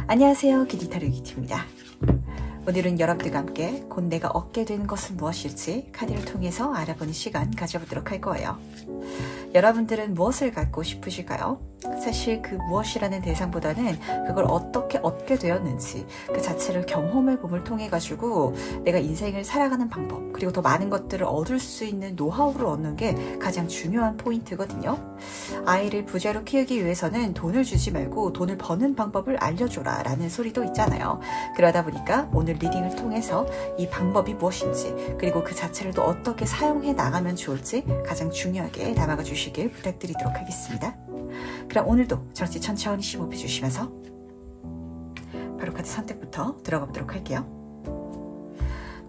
안녕하세요, 기디타르기티입니다. 오늘은 여러분들과 함께 곧 내가 얻게 되는 것은 무엇일지 카드를 통해서 알아보는 시간 가져보도록 할 거예요. 여러분들은 무엇을 갖고 싶으실까요? 사실 그 무엇이라는 대상보다는 그걸 어떻게 얻게 되었는지 그 자체를 경험해 봄을 통해 가지고 내가 인생을 살아가는 방법, 그리고 더 많은 것들을 얻을 수 있는 노하우를 얻는 게 가장 중요한 포인트거든요. 아이를 부자로 키우기 위해서는 돈을 주지 말고 돈을 버는 방법을 알려줘라 라는 소리도 있잖아요. 그러다 보니까 오늘 리딩을 통해서 이 방법이 무엇인지, 그리고 그 자체를 또 어떻게 사용해 나가면 좋을지 가장 중요하게 담아가 주시길 부탁드리도록 하겠습니다. 그럼 오늘도 저렇게 천천히 심호흡해 주시면서 바로 카드 선택부터 들어가 보도록 할게요.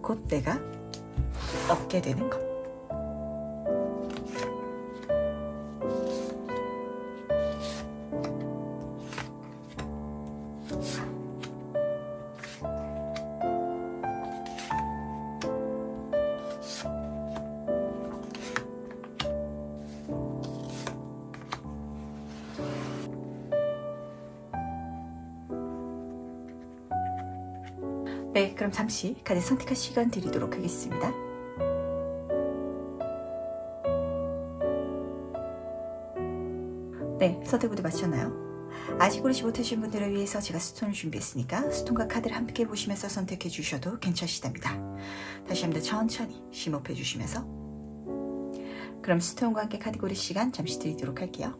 곧 내가 얻게 되는 것. 네, 그럼 잠시 카드 선택할 시간 드리도록 하겠습니다. 네, 선택 모두 마쳤나요? 아직 고르지 못하신 분들을 위해서 제가 스톤을 준비했으니까 스톤과 카드를 함께 보시면서 선택해 주셔도 괜찮으시답니다. 다시 한번 천천히 심호흡해 주시면서 그럼 스톤과 함께 카드 고를 시간 잠시 드리도록 할게요.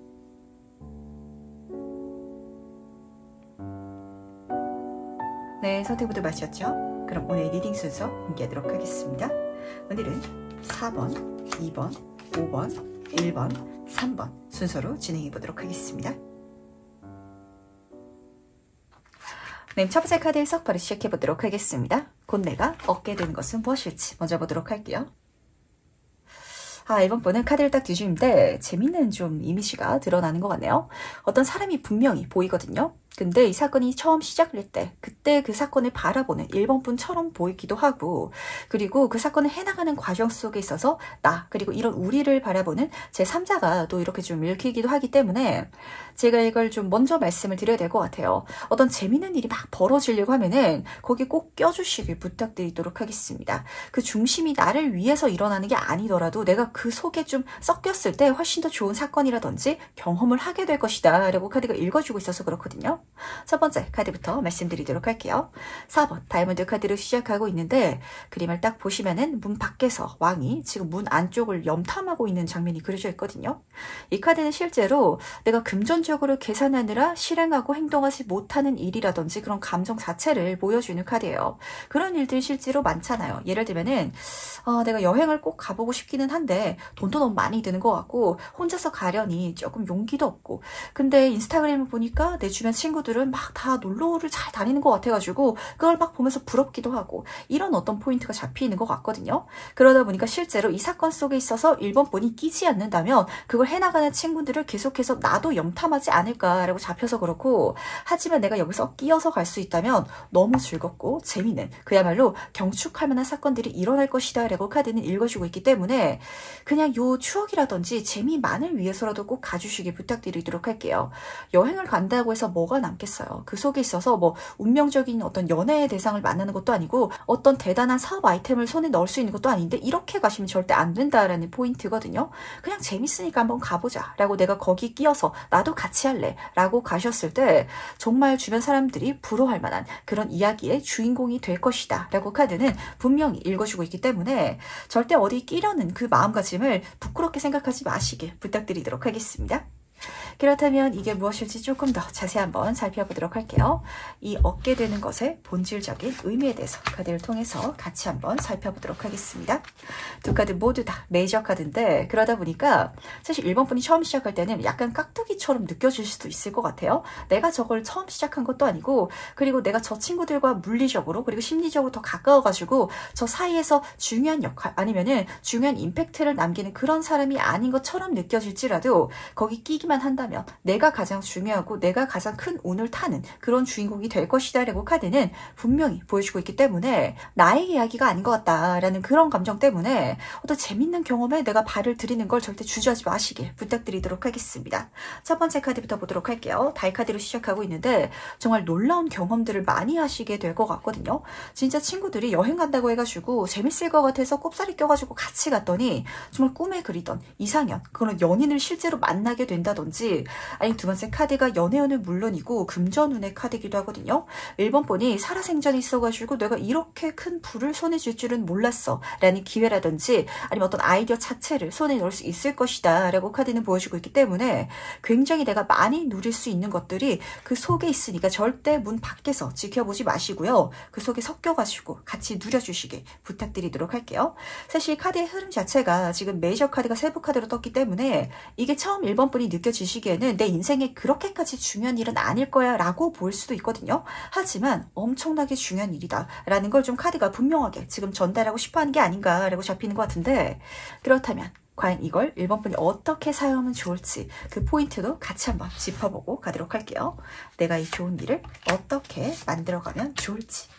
네, 선택 모두 마쳤죠? 그럼 오늘 리딩 순서 공개하도록 하겠습니다. 오늘은 4번, 2번, 5번, 1번, 3번 순서로 진행해 보도록 하겠습니다. 네, 첫 번째 카드에서 바로 시작해 보도록 하겠습니다. 곧 내가 얻게 되는 것은 무엇일지 먼저 보도록 할게요. 이번 번은 카드를 딱 뒤집는데 재밌는 좀 이미지가 드러나는 것 같네요. 어떤 사람이 분명히 보이거든요. 근데 이 사건이 처음 시작될 때 그때 그 사건을 바라보는 1번 분처럼 보이기도 하고, 그리고 그 사건을 해나가는 과정 속에 있어서 나 그리고 이런 우리를 바라보는 제3자가 또 이렇게 좀 읽히기도 하기 때문에 제가 이걸 좀 먼저 말씀을 드려야 될 것 같아요. 어떤 재밌는 일이 막 벌어지려고 하면은 거기 꼭 껴주시길 부탁드리도록 하겠습니다. 그 중심이 나를 위해서 일어나는 게 아니더라도 내가 그 속에 좀 섞였을 때 훨씬 더 좋은 사건이라든지 경험을 하게 될 것이다 라고 카드가 읽어주고 있어서 그렇거든요. 첫 번째 카드부터 말씀드리도록 할게요. 4번 다이아몬드 카드로 시작하고 있는데 그림을 딱 보시면은 문 밖에서 왕이 지금 문 안쪽을 염탐하고 있는 장면이 그려져 있거든요. 이 카드는 실제로 내가 금전적으로 계산하느라 실행하고 행동하지 못하는 일이라든지 그런 감정 자체를 보여주는 카드예요. 그런 일들이 실제로 많잖아요. 예를 들면은 내가 여행을 꼭 가보고 싶기는 한데 돈도 너무 많이 드는 것 같고 혼자서 가려니 조금 용기도 없고, 근데 인스타그램을 보니까 내 주변 친구들은 막 다 놀러를 잘 다니는 것 같아가지고 그걸 막 보면서 부럽기도 하고, 이런 어떤 포인트가 잡히는 것 같거든요. 그러다 보니까 실제로 이 사건 속에 있어서 1번 본이 끼지 않는다면 그걸 해나가는 친구들을 계속해서 나도 염탐하지 않을까라고 잡혀서 그렇고, 하지만 내가 여기서 끼어서 갈 수 있다면 너무 즐겁고 재미있는, 그야말로 경축할 만한 사건들이 일어날 것이다 라고 카드는 읽어주고 있기 때문에 그냥 요 추억이라든지 재미만을 위해서라도 꼭 가주시길 부탁드리도록 할게요. 여행을 간다고 해서 뭐가 남겠어요. 그 속에 있어서 뭐 운명적인 어떤 연애의 대상을 만나는 것도 아니고 어떤 대단한 사업 아이템을 손에 넣을 수 있는 것도 아닌데 이렇게 가시면 절대 안 된다라는 포인트거든요. 그냥 재밌으니까 한번 가보자 라고 내가 거기 끼어서 나도 같이 할래 라고 가셨을 때 정말 주변 사람들이 부러워할 만한 그런 이야기의 주인공이 될 것이다 라고 카드는 분명히 읽어주고 있기 때문에 절대 어디 끼려는 그 마음가짐을 부끄럽게 생각하지 마시길 부탁드리도록 하겠습니다. 그렇다면 이게 무엇일지 조금 더 자세히 한번 살펴보도록 할게요. 이 얻게 되는 것의 본질적인 의미에 대해서 카드를 통해서 같이 한번 살펴보도록 하겠습니다. 두 카드 모두 다 메이저 카드인데 그러다 보니까 사실 1번 분이 처음 시작할 때는 약간 깍두기처럼 느껴질 수도 있을 것 같아요. 내가 저걸 처음 시작한 것도 아니고, 그리고 내가 저 친구들과 물리적으로 그리고 심리적으로 더 가까워가지고 저 사이에서 중요한 역할 아니면은 중요한 임팩트를 남기는 그런 사람이 아닌 것처럼 느껴질지라도 거기 끼기만 한다면 된다면 내가 가장 중요하고 내가 가장 큰 운을 타는 그런 주인공이 될 것이다 라고 카드는 분명히 보여주고 있기 때문에 나의 이야기가 아닌 것 같다라는 그런 감정 때문에 어떤 재밌는 경험에 내가 발을 들이는 걸 절대 주저하지 마시길 부탁드리도록 하겠습니다. 첫 번째 카드부터 보도록 할게요. 달 카드로 시작하고 있는데 정말 놀라운 경험들을 많이 하시게 될 것 같거든요. 진짜 친구들이 여행 간다고 해가지고 재밌을 것 같아서 꼽사리 껴가지고 같이 갔더니 정말 꿈에 그리던 이상형, 그런 연인을 실제로 만나게 된다든지, 아니 두 번째 카드가 연애운은 물론이고 금전운의 카드이기도 하거든요. 1번 분이 살아생전에 있어가지고 내가 이렇게 큰 부를 손에 쥘 줄은 몰랐어 라는 기회라든지, 아니면 어떤 아이디어 자체를 손에 넣을 수 있을 것이다 라고 카드는 보여주고 있기 때문에 굉장히 내가 많이 누릴 수 있는 것들이 그 속에 있으니까 절대 문 밖에서 지켜보지 마시고요. 그 속에 섞여가지고 같이 누려주시길 부탁드리도록 할게요. 사실 카드의 흐름 자체가 지금 메이저 카드가 세부 카드로 떴기 때문에 이게 처음 1번 분이 느껴지시기에는 내 인생에 그렇게까지 중요한 일은 아닐 거야 라고 보일 수도 있거든요. 하지만 엄청나게 중요한 일이다 라는 걸 좀 카드가 분명하게 지금 전달하고 싶어하는 게 아닌가 라고 잡히는 것 같은데, 그렇다면 과연 이걸 1번 분이 어떻게 사용하면 좋을지 그 포인트도 같이 한번 짚어보고 가도록 할게요. 내가 이 좋은 일을 어떻게 만들어가면 좋을지.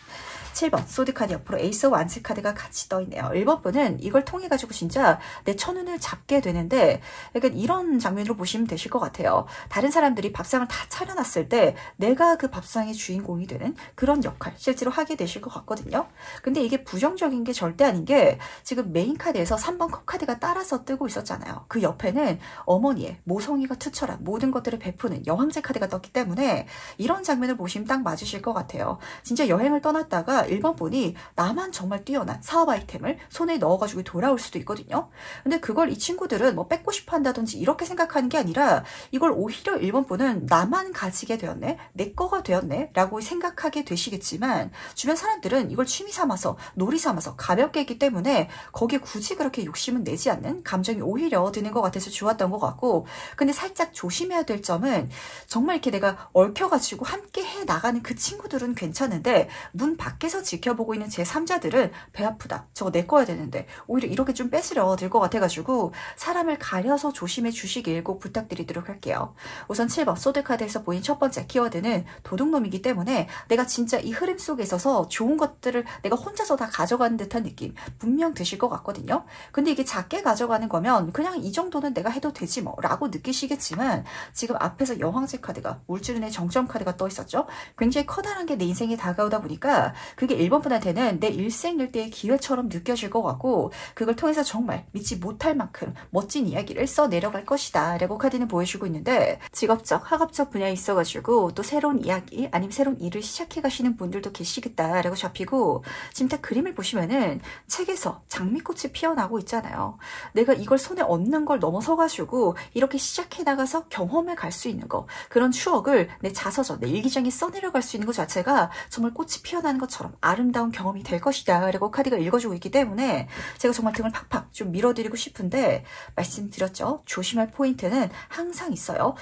7번 소드 카드 옆으로 에이스 완스 카드가 같이 떠있네요. 1번 분은 이걸 통해 가지고 진짜 내 첫눈을 잡게 되는데, 약간 이런 장면으로 보시면 되실 것 같아요. 다른 사람들이 밥상을 다 차려놨을 때 내가 그 밥상의 주인공이 되는 그런 역할 실제로 하게 되실 것 같거든요. 근데 이게 부정적인 게 절대 아닌 게, 지금 메인 카드에서 3번 컵 카드가 따라서 뜨고 있었잖아요. 그 옆에는 어머니의 모성이가 투철한 모든 것들을 베푸는 여왕제 카드가 떴기 때문에 이런 장면을 보시면 딱 맞으실 것 같아요. 진짜 여행을 떠났다가 1번 분이 나만 정말 뛰어난 사업 아이템을 손에 넣어가지고 돌아올 수도 있거든요. 근데 그걸 이 친구들은 뭐 뺏고 싶어 한다든지 이렇게 생각하는 게 아니라, 이걸 오히려 1번 분은 나만 가지게 되었네, 내 거가 되었네 라고 생각하게 되시겠지만, 주변 사람들은 이걸 취미 삼아서 놀이 삼아서 가볍게 했기 때문에 거기에 굳이 그렇게 욕심은 내지 않는 감정이 오히려 드는 것 같아서 좋았던 것 같고, 근데 살짝 조심해야 될 점은, 정말 이렇게 내가 얽혀가지고 함께 해 나가는 그 친구들은 괜찮은데 문 밖에서 지켜보고 있는 제3자들은 배 아프다, 저거 내 거야 되는데 오히려 이렇게 좀 뺏으려 들 것 같아가지고 사람을 가려서 조심해 주시길 꼭 부탁드리도록 할게요. 우선 7번 소드카드에서 보인 첫 번째 키워드는 도둑놈이기 때문에 내가 진짜 이 흐름 속에 있어서 좋은 것들을 내가 혼자서 다 가져가는 듯한 느낌 분명 드실 것 같거든요. 근데 이게 작게 가져가는 거면 그냥 이 정도는 내가 해도 되지 뭐 라고 느끼시겠지만, 지금 앞에서 여왕제 카드가 울주른의 정점 카드가 떠 있었죠. 굉장히 커다란 게 내 인생에 다가오다 보니까 그게 1번 분한테는 내 일생일대의 기회처럼 느껴질 것 같고, 그걸 통해서 정말 믿지 못할 만큼 멋진 이야기를 써 내려갈 것이다 라고 카드는 보여주고 있는데, 직업적, 학업적 분야에 있어가지고 또 새로운 이야기 아니면 새로운 일을 시작해 가시는 분들도 계시겠다 라고 잡히고, 지금 딱 그림을 보시면은 책에서 장미꽃이 피어나고 있잖아요. 내가 이걸 손에 얻는 걸 넘어서가지고 이렇게 시작해 나가서 경험해 갈 수 있는 거, 그런 추억을 내 자서전, 내 일기장에 써내려갈 수 있는 것 자체가 정말 꽃이 피어나는 것처럼 아름다운 경험이 될 것이다 라고 카드가 읽어주고 있기 때문에 제가 정말 등을 팍팍 좀 밀어드리고 싶은데, 말씀드렸죠. 조심할 포인트는 항상 있어요.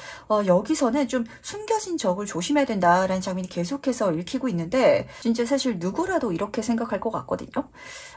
여기서는 좀 숨겨진 적을 조심해야 된다라는 장면이 계속해서 읽히고 있는데, 진짜 사실 누구라도 이렇게 생각할 것 같거든요.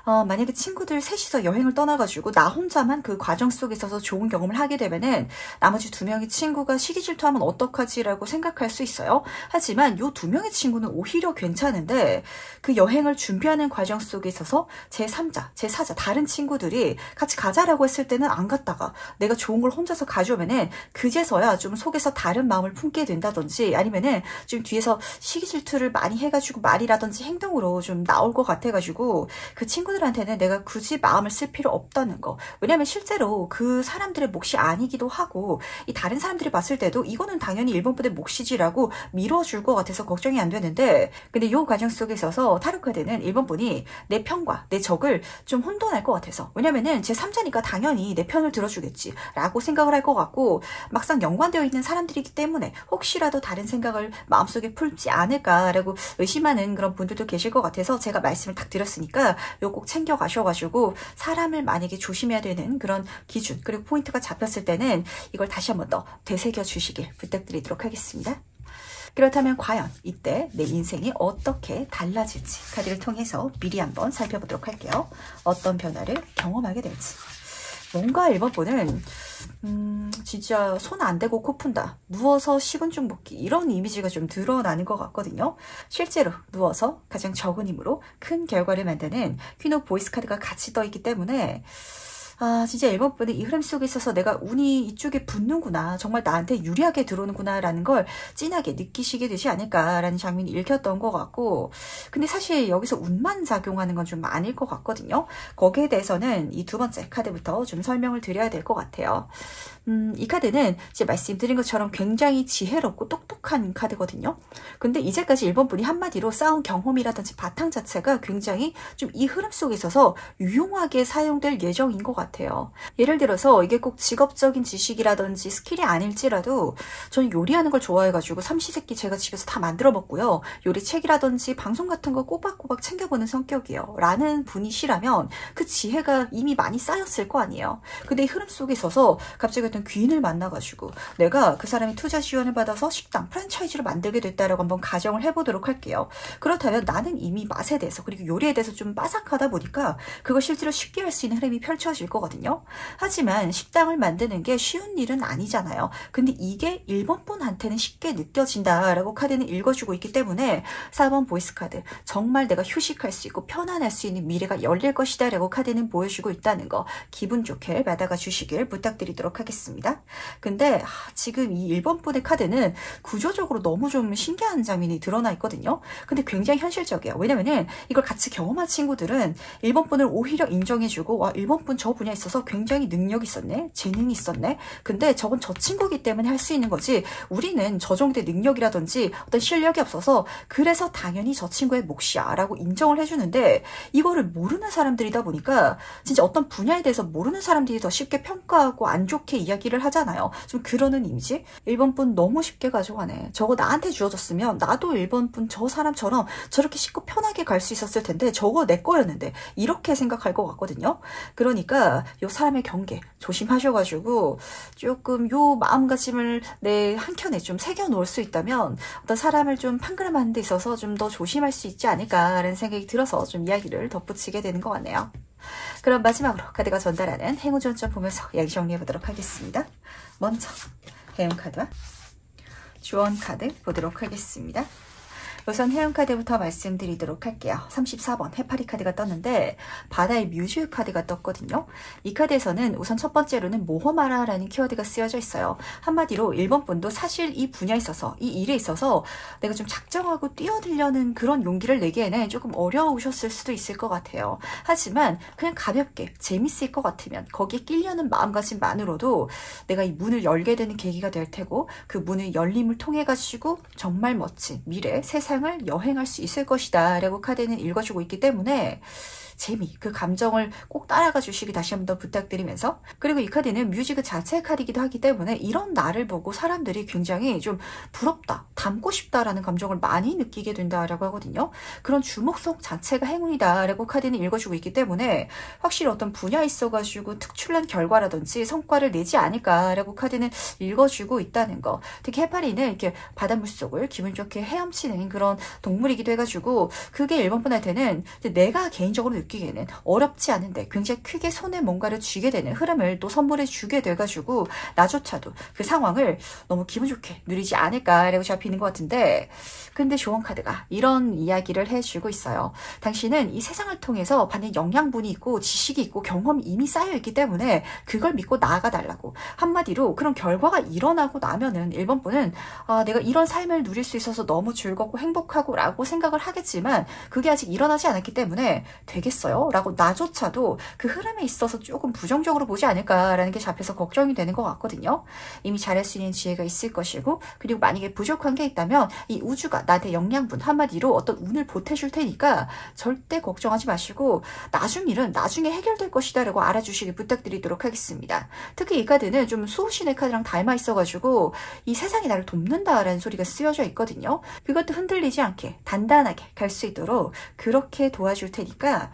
만약에 친구들 셋이서 여행을 떠나가지고 나 혼자만 그 과정 속에 있어서 좋은 경험을 하게 되면은 나머지 2명의 친구가 시기 질투하면 어떡하지라고 생각할 수 있어요. 하지만 요 2명의 친구는 오히려 괜찮은데, 그 여행을 준비하는 과정 속에 있어서 제3자, 제4자, 다른 친구들이 같이 가자라고 했을 때는 안 갔다가 내가 좋은 걸 혼자서 가져오면은 그제서야 좀 속에서 다른 마음을 품게 된다든지, 아니면은 좀 뒤에서 시기 질투를 많이 해가지고 말이라든지 행동으로 좀 나올 것 같아가지고 그 친구들한테는 내가 굳이 마음을 쓸 필요 없다는 거. 왜냐면 실제로 그 사람들의 몫이 아니기도 하고, 이 다른 사람들이 봤을 때도 이거는 당연히 1번 분의 몫이지라고 밀어줄 것 같아서 걱정이 안 되는데, 근데 이 과정 속에 있어서 타로카드는 1번 분이 내 편과 내 적을 좀 혼돈할 것 같아서, 왜냐면은 제 3자니까 당연히 내 편을 들어주겠지 라고 생각을 할 것 같고, 막상 연관되어 있는 사람들이기 때문에 혹시라도 다른 생각을 마음속에 풀지 않을까라고 의심하는 그런 분들도 계실 것 같아서 제가 말씀을 딱 드렸으니까 이거 꼭 챙겨 가셔가지고, 사람을 만약에 조심해야 되는 그런 기준 그리고 포인트가 잡혔을 때는 이걸 다시 한번 더 되새겨 주시길 부탁드리도록 하겠습니다. 그렇다면 과연 이때 내 인생이 어떻게 달라질지 카드를 통해서 미리 한번 살펴보도록 할게요. 어떤 변화를 경험하게 될지. 뭔가 1번 분은 진짜 손 안 대고 코 푼다, 누워서 식은죽 먹기, 이런 이미지가 좀 드러나는 것 같거든요. 실제로 누워서 가장 적은 힘으로 큰 결과를 만드는 퀸 오브 보이스 카드가 같이 떠있기 때문에 진짜 1번 분은 이 흐름 속에 있어서 내가 운이 이쪽에 붙는구나, 정말 나한테 유리하게 들어오는구나 라는 걸 진하게 느끼시게 되지 않을까라는 장면이 읽혔던 것 같고, 근데 사실 여기서 운만 작용하는 건 좀 아닐 것 같거든요. 거기에 대해서는 이 두 번째 카드부터 좀 설명을 드려야 될 것 같아요. 이 카드는 이제 말씀드린 것처럼 굉장히 지혜롭고 똑똑한 카드거든요. 근데 이제까지 1번 분이 한마디로 쌓은 경험이라든지 바탕 자체가 굉장히 좀 이 흐름 속에 있어서 유용하게 사용될 예정인 것 같아요. 예를 들어서 이게 꼭 직업적인 지식이라든지 스킬이 아닐지라도 저는 요리하는 걸 좋아해가지고 삼시세끼 제가 집에서 다 만들어 먹고요. 요리책이라든지 방송 같은 거 꼬박꼬박 챙겨보는 성격이에요 라는 분이시라면 그 지혜가 이미 많이 쌓였을 거 아니에요. 근데 이 흐름 속에 있어서 갑자기 어떤 귀인을 만나가지고 내가 그 사람이 투자 지원을 받아서 식당 프랜차이즈를 만들게 됐다라고 한번 가정을 해보도록 할게요. 그렇다면 나는 이미 맛에 대해서 그리고 요리에 대해서 좀 빠삭하다 보니까 그걸 실제로 쉽게 할 수 있는 흐름이 펼쳐질 거거든요. 하지만 식당을 만드는 게 쉬운 일은 아니잖아요. 근데 이게 1번 분한테는 쉽게 느껴진다라고 카드는 읽어주고 있기 때문에 4번 보이스 카드, 정말 내가 휴식할 수 있고 편안할 수 있는 미래가 열릴 것이다 라고 카드는 보여주고 있다는 거 기분 좋게 받아가 주시길 부탁드리도록 하겠습니다. 근데 지금 이 1번 분의 카드는 구조적으로 너무 좀 신기한 장면이 드러나 있거든요. 근데 굉장히 현실적이에요. 왜냐면은 이걸 같이 경험한 친구들은 1번 분을 오히려 인정해주고, 와 1번 분 저 분야에 있어서 굉장히 능력이 있었네, 재능이 있었네, 근데 저건 저 친구기 때문에 할 수 있는 거지 우리는 저 정도의 능력이라든지 어떤 실력이 없어서 그래서 당연히 저 친구의 몫이야 라고 인정을 해주는데, 이거를 모르는 사람들이다 보니까 진짜 어떤 분야에 대해서 모르는 사람들이 더 쉽게 평가하고 안 좋게 이야기를 하잖아요. 좀 그러는 이미지? 1번 분 너무 쉽게 가져가네, 저거 나한테 주어졌으면 나도 1번 분 저 사람처럼 저렇게 쉽고 편하게 갈 수 있었을 텐데 저거 내 거였는데, 이렇게 생각할 것 같거든요. 그러니까 요 사람의 경계 조심하셔가지고 조금 요 마음가짐을 내 한켠에 좀 새겨놓을 수 있다면 어떤 사람을 좀 판가름하는 데 있어서 좀 더 조심할 수 있지 않을까라는 생각이 들어서 좀 이야기를 덧붙이게 되는 것 같네요. 그럼 마지막으로 카드가 전달하는 행운 전점 보면서 이야기 정리해보도록 하겠습니다. 먼저 행운 카드와 주원 카드 보도록 하겠습니다. 우선 해운 카드부터 말씀드리도록 할게요. 34번 해파리 카드가 떴는데 바다의 뮤즈 카드가 떴거든요. 이 카드에서는 우선 첫 번째로는 모험하라 라는 키워드가 쓰여져 있어요. 한마디로 1번 분도 사실 이 분야에 있어서 이 일에 있어서 내가 좀 작정하고 뛰어들려는 그런 용기를 내기에는 조금 어려우셨을 수도 있을 것 같아요. 하지만 그냥 가볍게 재밌을 것 같으면 거기에 끼려는 마음가짐만으로도 내가 이 문을 열게 되는 계기가 될 테고, 그 문의 열림을 통해 가지고 정말 멋진 미래 세상을 여행할 수 있을 것이다 라고 카드는 읽어주고 있기 때문에 재미, 그 감정을 꼭 따라가 주시기 다시 한번 더 부탁드리면서, 그리고 이 카드는 뮤직 자체의 카드이기도 하기 때문에 이런 나를 보고 사람들이 굉장히 좀 부럽다, 닮고 싶다라는 감정을 많이 느끼게 된다라고 하거든요. 그런 주목성 자체가 행운이다라고 카드는 읽어주고 있기 때문에 확실히 어떤 분야에 있어가지고 특출난 결과라든지 성과를 내지 않을까라고 카드는 읽어주고 있다는 거. 특히 해파리는 이렇게 바닷물 속을 기분 좋게 헤엄치는 그런 동물이기도 해가지고 그게 1번 분한테는 내가 개인적으로 느끼기에는 어렵지 않은데 굉장히 크게 손에 뭔가를 쥐게 되는 흐름을 또 선물해 주게 돼가지고 나조차도 그 상황을 너무 기분 좋게 누리지 않을까라고 잡히는 것 같은데, 근데 조언 카드가 이런 이야기를 해주고 있어요. 당신은 이 세상을 통해서 받는 영양분이 있고 지식이 있고 경험이 이미 쌓여있기 때문에 그걸 믿고 나아가달라고. 한마디로 그런 결과가 일어나고 나면은 1번 분은 내가 이런 삶을 누릴 수 있어서 너무 즐겁고 행복하고 라고 생각을 하겠지만 그게 아직 일어나지 않았기 때문에 되겠어요? 라고 나조차도 그 흐름에 있어서 조금 부정적으로 보지 않을까라는 게 잡혀서 걱정이 되는 것 같거든요. 이미 잘할 수 있는 지혜가 있을 것이고, 그리고 만약에 부족한 게 있다면 이 우주가 나한테 영양분, 한마디로 어떤 운을 보태줄 테니까 절대 걱정하지 마시고 나중 일은 나중에 해결될 것이다 라고 알아주시길 부탁드리도록 하겠습니다. 특히 이 카드는 좀 수호신의 카드랑 닮아 있어가지고 이 세상이 나를 돕는다라는 소리가 쓰여져 있거든요. 그것도 흔들리지 않게 단단하게 갈 수 있도록 그렇게 도와줄 테니까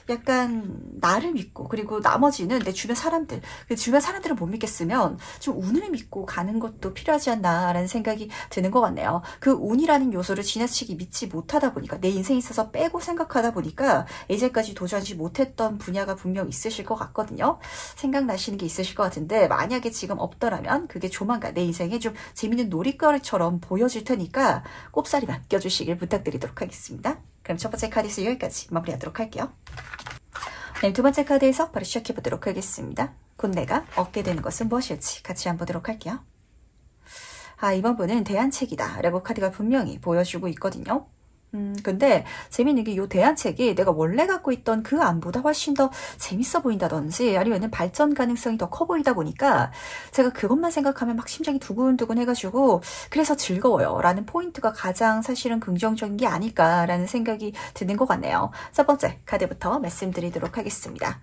약간 나를 믿고 그리고 나머지는 내 주변 사람들, 그 주변 사람들을 못 믿겠으면 좀 운을 믿고 가는 것도 필요하지 않나라는 생각이 드는 것 같네요. 그 운이라는 요소를 지나치게 믿지 못하다 보니까 내 인생에 있어서 빼고 생각하다 보니까 이제까지 도전하지 못했던 분야가 분명 있으실 것 같거든요. 생각나시는 게 있으실 것 같은데 만약에 지금 없더라면 그게 조만간 내 인생에 좀 재밌는 놀이거리처럼 보여질 테니까 꼽사리 맡겨주시길 부탁드리도록 하겠습니다. 그럼 첫 번째 카드에서 여기까지 마무리하도록 할게요. 네, 두 번째 카드에서 바로 시작해 보도록 하겠습니다. 곧 내가 얻게 되는 것은 무엇일지 같이 한번 보도록 할게요. 이번 분은 대안책이다 라고 카드가 분명히 보여주고 있거든요. 근데 재밌는 게 이 대안책이 내가 원래 갖고 있던 그 안보다 훨씬 더 재밌어 보인다든지 아니면 발전 가능성이 더 커 보이다 보니까 제가 그것만 생각하면 막 심장이 두근두근 해가지고 그래서 즐거워요 라는 포인트가 가장 사실은 긍정적인 게 아닐까라는 생각이 드는 것 같네요. 첫 번째 카드부터 말씀드리도록 하겠습니다.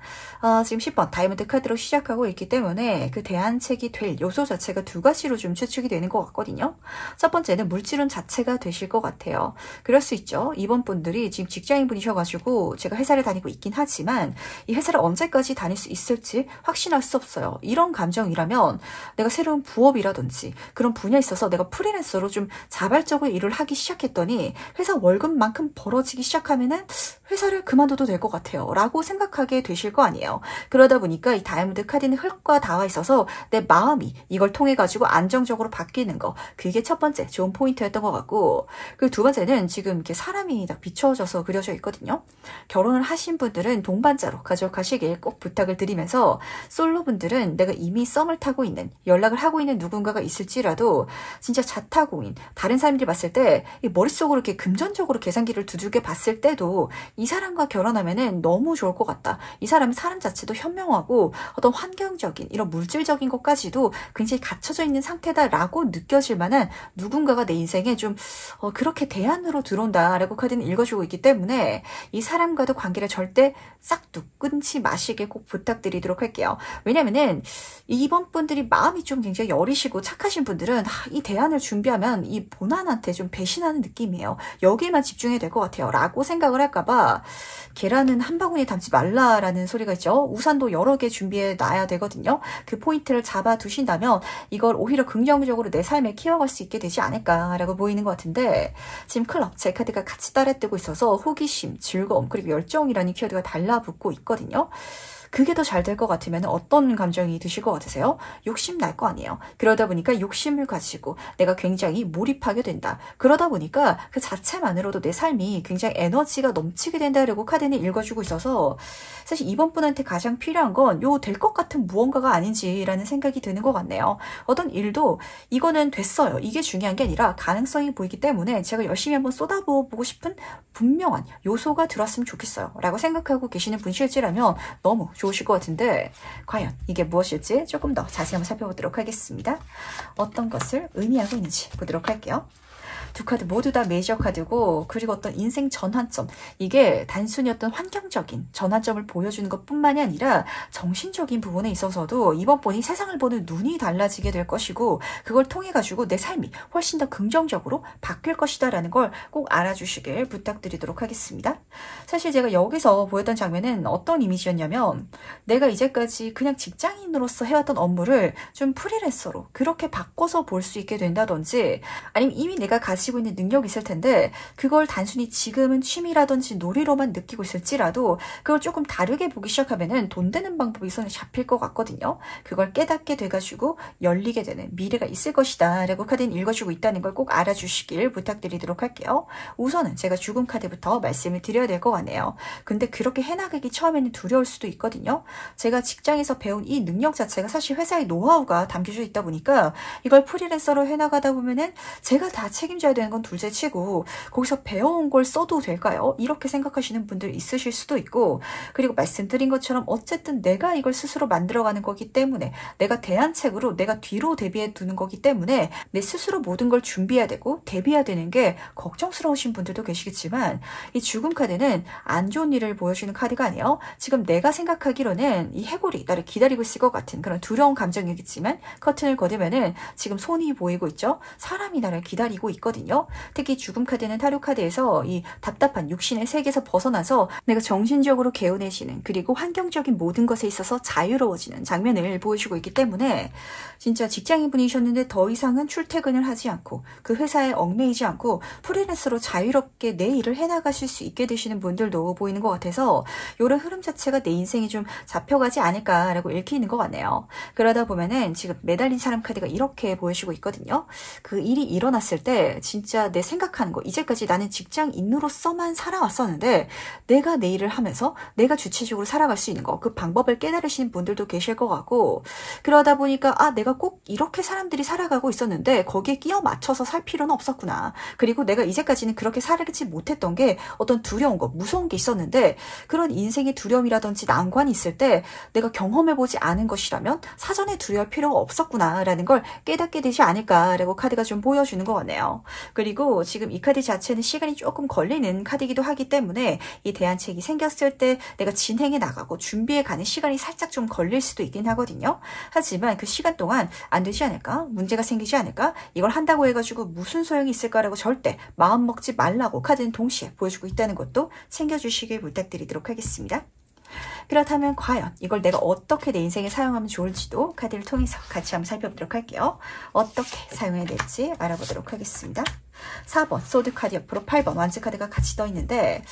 지금 10번 다이아몬드 카드로 시작하고 있기 때문에 그 대안책이 될 요소 자체가 두 가지로 좀 추측이 되는 것 같거든요. 첫 번째는 물질운 자체가 되실 것 같아요. 그럴 수 있죠. 이번 분들이 지금 직장인 분이셔가지고 제가 회사를 다니고 있긴 하지만 이 회사를 언제까지 다닐 수 있을지 확신할 수 없어요. 이런 감정이라면 내가 새로운 부업이라든지 그런 분야에 있어서 내가 프리랜서로 좀 자발적으로 일을 하기 시작했더니 회사 월급만큼 벌어지기 시작하면은 회사를 그만둬도 될 것 같아요 라고 생각하게 되실 거 아니에요. 그러다 보니까 이 다이아몬드 카드는 흙과 닿아 있어서 내 마음이 이걸 통해 가지고 안정적으로 바뀌는 거, 그게 첫 번째 좋은 포인트였던 것 같고, 그 두 번째는 지금 이렇게 사람이 딱 비춰져서 그려져 있거든요. 결혼을 하신 분들은 동반자로 가져가시길 꼭 부탁을 드리면서, 솔로 분들은 내가 이미 썸을 타고 있는, 연락을 하고 있는 누군가가 있을지라도 진짜 자타공인, 다른 사람들이 봤을 때 머릿속으로 이렇게 금전적으로 계산기를 두들겨 봤을 때도 이 사람과 결혼하면은 너무 좋을 것 같다. 이 사람은 사람 자체도 현명하고 어떤 환경적인 이런 물질적인 것까지도 굉장히 갖춰져 있는 상태다라고 느껴질 만한 누군가가 내 인생에 좀 그렇게 대안으로 들어온다라고 카드는 읽어주고 있기 때문에 이 사람과도 관계를 절대 싹둑 끊지 마시길 꼭 부탁드리도록 할게요. 왜냐면은 이번 분들이 마음이 좀 굉장히 여리시고 착하신 분들은 이 대안을 준비하면 이 본안한테 좀 배신하는 느낌이에요. 여기에만 집중해야 될 것 같아요 라고 생각을 할까봐 계란은 한 바구니에 담지 말라라는 소리가 있죠. 우산도 여러 개 준비해 놔야 되거든요. 그 포인트를 잡아 두신다면 이걸 오히려 긍정적으로 내 삶에 키워갈 수 있게 되지 않을까라고 보이는 것 같은데, 지금 클럽 제 카드가 같이 따라 뜨고 있어서 호기심, 즐거움 그리고 열정이라는 키워드가 달라붙고 있거든요. 그게 더 잘 될 것 같으면 어떤 감정이 드실 것 같으세요? 욕심 날 거 아니에요. 그러다 보니까 욕심을 가지고 내가 굉장히 몰입하게 된다. 그러다 보니까 그 자체만으로도 내 삶이 굉장히 에너지가 넘치게 된다라고 카드는 읽어주고 있어서 사실 이번 분한테 가장 필요한 건 요 될 것 같은 무언가가 아닌지라는 생각이 드는 것 같네요. 어떤 일도 이거는 됐어요. 이게 중요한 게 아니라 가능성이 보이기 때문에 제가 열심히 한번 쏟아부어보고 싶은 분명한 요소가 들어왔으면 좋겠어요 라고 생각하고 계시는 분실지라면 너무 좋으실 것 같은데, 과연 이게 무엇일지 조금 더 자세히 한번 살펴보도록 하겠습니다. 어떤 것을 의미하고 있는지 보도록 할게요. 두 카드 모두 다 메이저 카드고, 그리고 어떤 인생 전환점, 이게 단순히 어떤 환경적인 전환점을 보여주는 것뿐만이 아니라 정신적인 부분에 있어서도 이번 분이 세상을 보는 눈이 달라지게 될 것이고, 그걸 통해 가지고 내 삶이 훨씬 더 긍정적으로 바뀔 것이다 라는 걸 꼭 알아주시길 부탁드리도록 하겠습니다. 사실 제가 여기서 보였던 장면은 어떤 이미지였냐면, 내가 이제까지 그냥 직장인으로서 해왔던 업무를 좀 프리랜서로 그렇게 바꿔서 볼 수 있게 된다든지, 아니면 이미 내가 가지고 있는 능력이 있을 텐데 그걸 단순히 지금은 취미라든지 놀이로만 느끼고 있을지라도 그걸 조금 다르게 보기 시작하면은 돈 되는 방법이 손에 잡힐 것 같거든요. 그걸 깨닫게 돼가지고 열리게 되는 미래가 있을 것이다 라고 카드는 읽어주고 있다는 걸 꼭 알아주시길 부탁드리도록 할게요. 우선은 제가 죽음 카드부터 말씀을 드려야 될 것 같네요. 근데 그렇게 해나가기 처음에는 두려울 수도 있거든요. 제가 직장에서 배운 이 능력 자체가 사실 회사의 노하우가 담겨져 있다 보니까 이걸 프리랜서로 해나가다 보면은 제가 다 책임져야 되는 건 둘째 치고 거기서 배워온 걸 써도 될까요? 이렇게 생각하시는 분들 있으실 수도 있고, 그리고 말씀드린 것처럼 어쨌든 내가 이걸 스스로 만들어가는 거기 때문에, 내가 대안책으로 내가 뒤로 대비해 두는 거기 때문에 내 스스로 모든 걸 준비해야 되고 대비해야 되는 게 걱정스러우신 분들도 계시겠지만, 이 죽음 카드 카드는 안 좋은 일을 보여주는 카드가 아니에요. 지금 내가 생각하기로는 이 해골이 나를 기다리고 있을 것 같은 그런 두려운 감정이겠지만 커튼을 걷으면은 지금 손이 보이고 있죠. 사람이 나를 기다리고 있거든요. 특히 죽음 카드는 타로 카드에서 이 답답한 육신의 세계에서 벗어나서 내가 정신적으로 개운해지는, 그리고 환경적인 모든 것에 있어서 자유로워지는 장면을 보여주고 있기 때문에 진짜 직장인분이셨는데 더 이상은 출퇴근을 하지 않고 그 회사에 얽매이지 않고 프리랜서로 자유롭게 내 일을 해나가실 수 있게 되시는 분들도 보이는 것 같아서 이런 흐름 자체가 내 인생이 좀 잡혀가지 않을까라고 읽히는 것 같네요. 그러다 보면은 지금 매달린 사람 카드가 이렇게 보여주고 있거든요. 그 일이 일어났을 때 진짜 내 생각하는 거, 이제까지 나는 직장인으로서만 살아왔었는데 내가 내 일을 하면서 내가 주체적으로 살아갈 수 있는 거, 그 방법을 깨달으시는 분들도 계실 것 같고, 그러다 보니까 아, 내가 꼭 이렇게 사람들이 살아가고 있었는데 거기에 끼어 맞춰서 살 필요는 없었구나. 그리고 내가 이제까지는 그렇게 살지 못했던 게 어떤 두려운 거, 무서운 게 있었는데 그런 인생의 두려움이라든지 난관이 있을 때 내가 경험해보지 않은 것이라면 사전에 두려울 필요가 없었구나 라는 걸 깨닫게 되지 않을까라고 카드가 좀 보여주는 것 같네요. 그리고 지금 이 카드 자체는 시간이 조금 걸리는 카드이기도 하기 때문에 이 대안책이 생겼을 때 내가 진행해 나가고 준비해 가는 시간이 살짝 좀 걸릴 수도 있긴 하거든요. 하지만 그 시간 동안 안 되지 않을까? 문제가 생기지 않을까? 이걸 한다고 해가지고 무슨 소용이 있을까라고 절대 마음 먹지 말라고 카드는 동시에 보여주고 있다는 것도 챙겨주시길 부탁드리도록 하겠습니다. 그렇다면 과연 이걸 내가 어떻게 내 인생에 사용하면 좋을지도 카드를 통해서 같이 한번 살펴보도록 할게요. 어떻게 사용해야 될지 알아보도록 하겠습니다. 4번 소드 카드 옆으로 8번 완즈 카드가 같이 떠 있는데,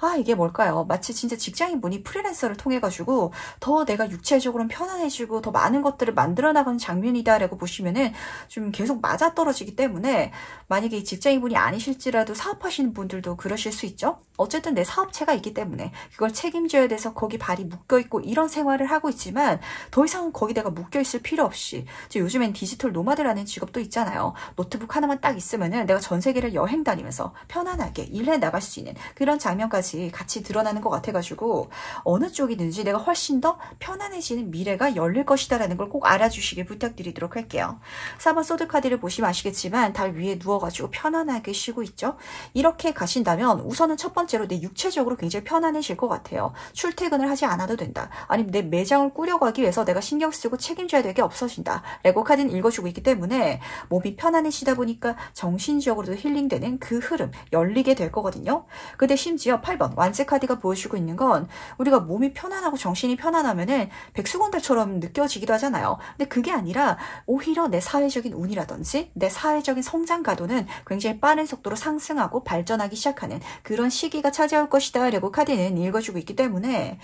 아, 이게 뭘까요? 마치 진짜 직장인분이 프리랜서를 통해 가지고 더 내가 육체적으로 편안해지고 더 많은 것들을 만들어 나가는 장면이다라고 보시면은 좀 계속 맞아떨어지기 때문에, 만약에 이 직장인분이 아니실지라도 사업하시는 분들도 그러실 수 있죠. 어쨌든 내 사업체가 있기 때문에 그걸 책임져야 돼서 거기 발이 묶여 있고 이런 생활을 하고 있지만 더 이상 거기 내가 묶여 있을 필요 없이, 요즘엔 디지털 노마드라는 직업도 있잖아요. 노트북 하나만 딱 있으면은 내가 전 세계를 여행 다니면서 편안하게 일해 나갈 수 있는 그런 장면까지 같이 드러나는 것 같아가지고 어느 쪽이든지 내가 훨씬 더 편안해지는 미래가 열릴 것이다라는 걸 꼭 알아주시길 부탁드리도록 할게요. 4번 소드 카드를 보시면 아시겠지만 달 위에 누워가지고 편안하게 쉬고 있죠. 이렇게 가신다면 우선은 첫 번째로 내 육체적으로 굉장히 편안해질 것 같아요. 출퇴근을 하지 않아도 된다. 아니면 내 매장을 꾸려가기 위해서 내가 신경 쓰고 책임져야 될 게 없어진다. 레고 카드는 읽어주고 있기 때문에 몸이 편안해지다 보니까 정신적으로도 힐링되는 그 흐름 열리게 될 거거든요. 근데 심지어 8번 완즈 카드가 보여주고 있는 건 우리가 몸이 편안하고 정신이 편안하면은 백수건달처럼 느껴지기도 하잖아요. 근데 그게 아니라 오히려 내 사회적인 운이라든지 내 사회적인 성장 가도는 굉장히 빠른 속도로 상승하고 발전하기 시작하는 그런 시기가 찾아올 것이다 라고 카드는 읽어주고 있기 때문에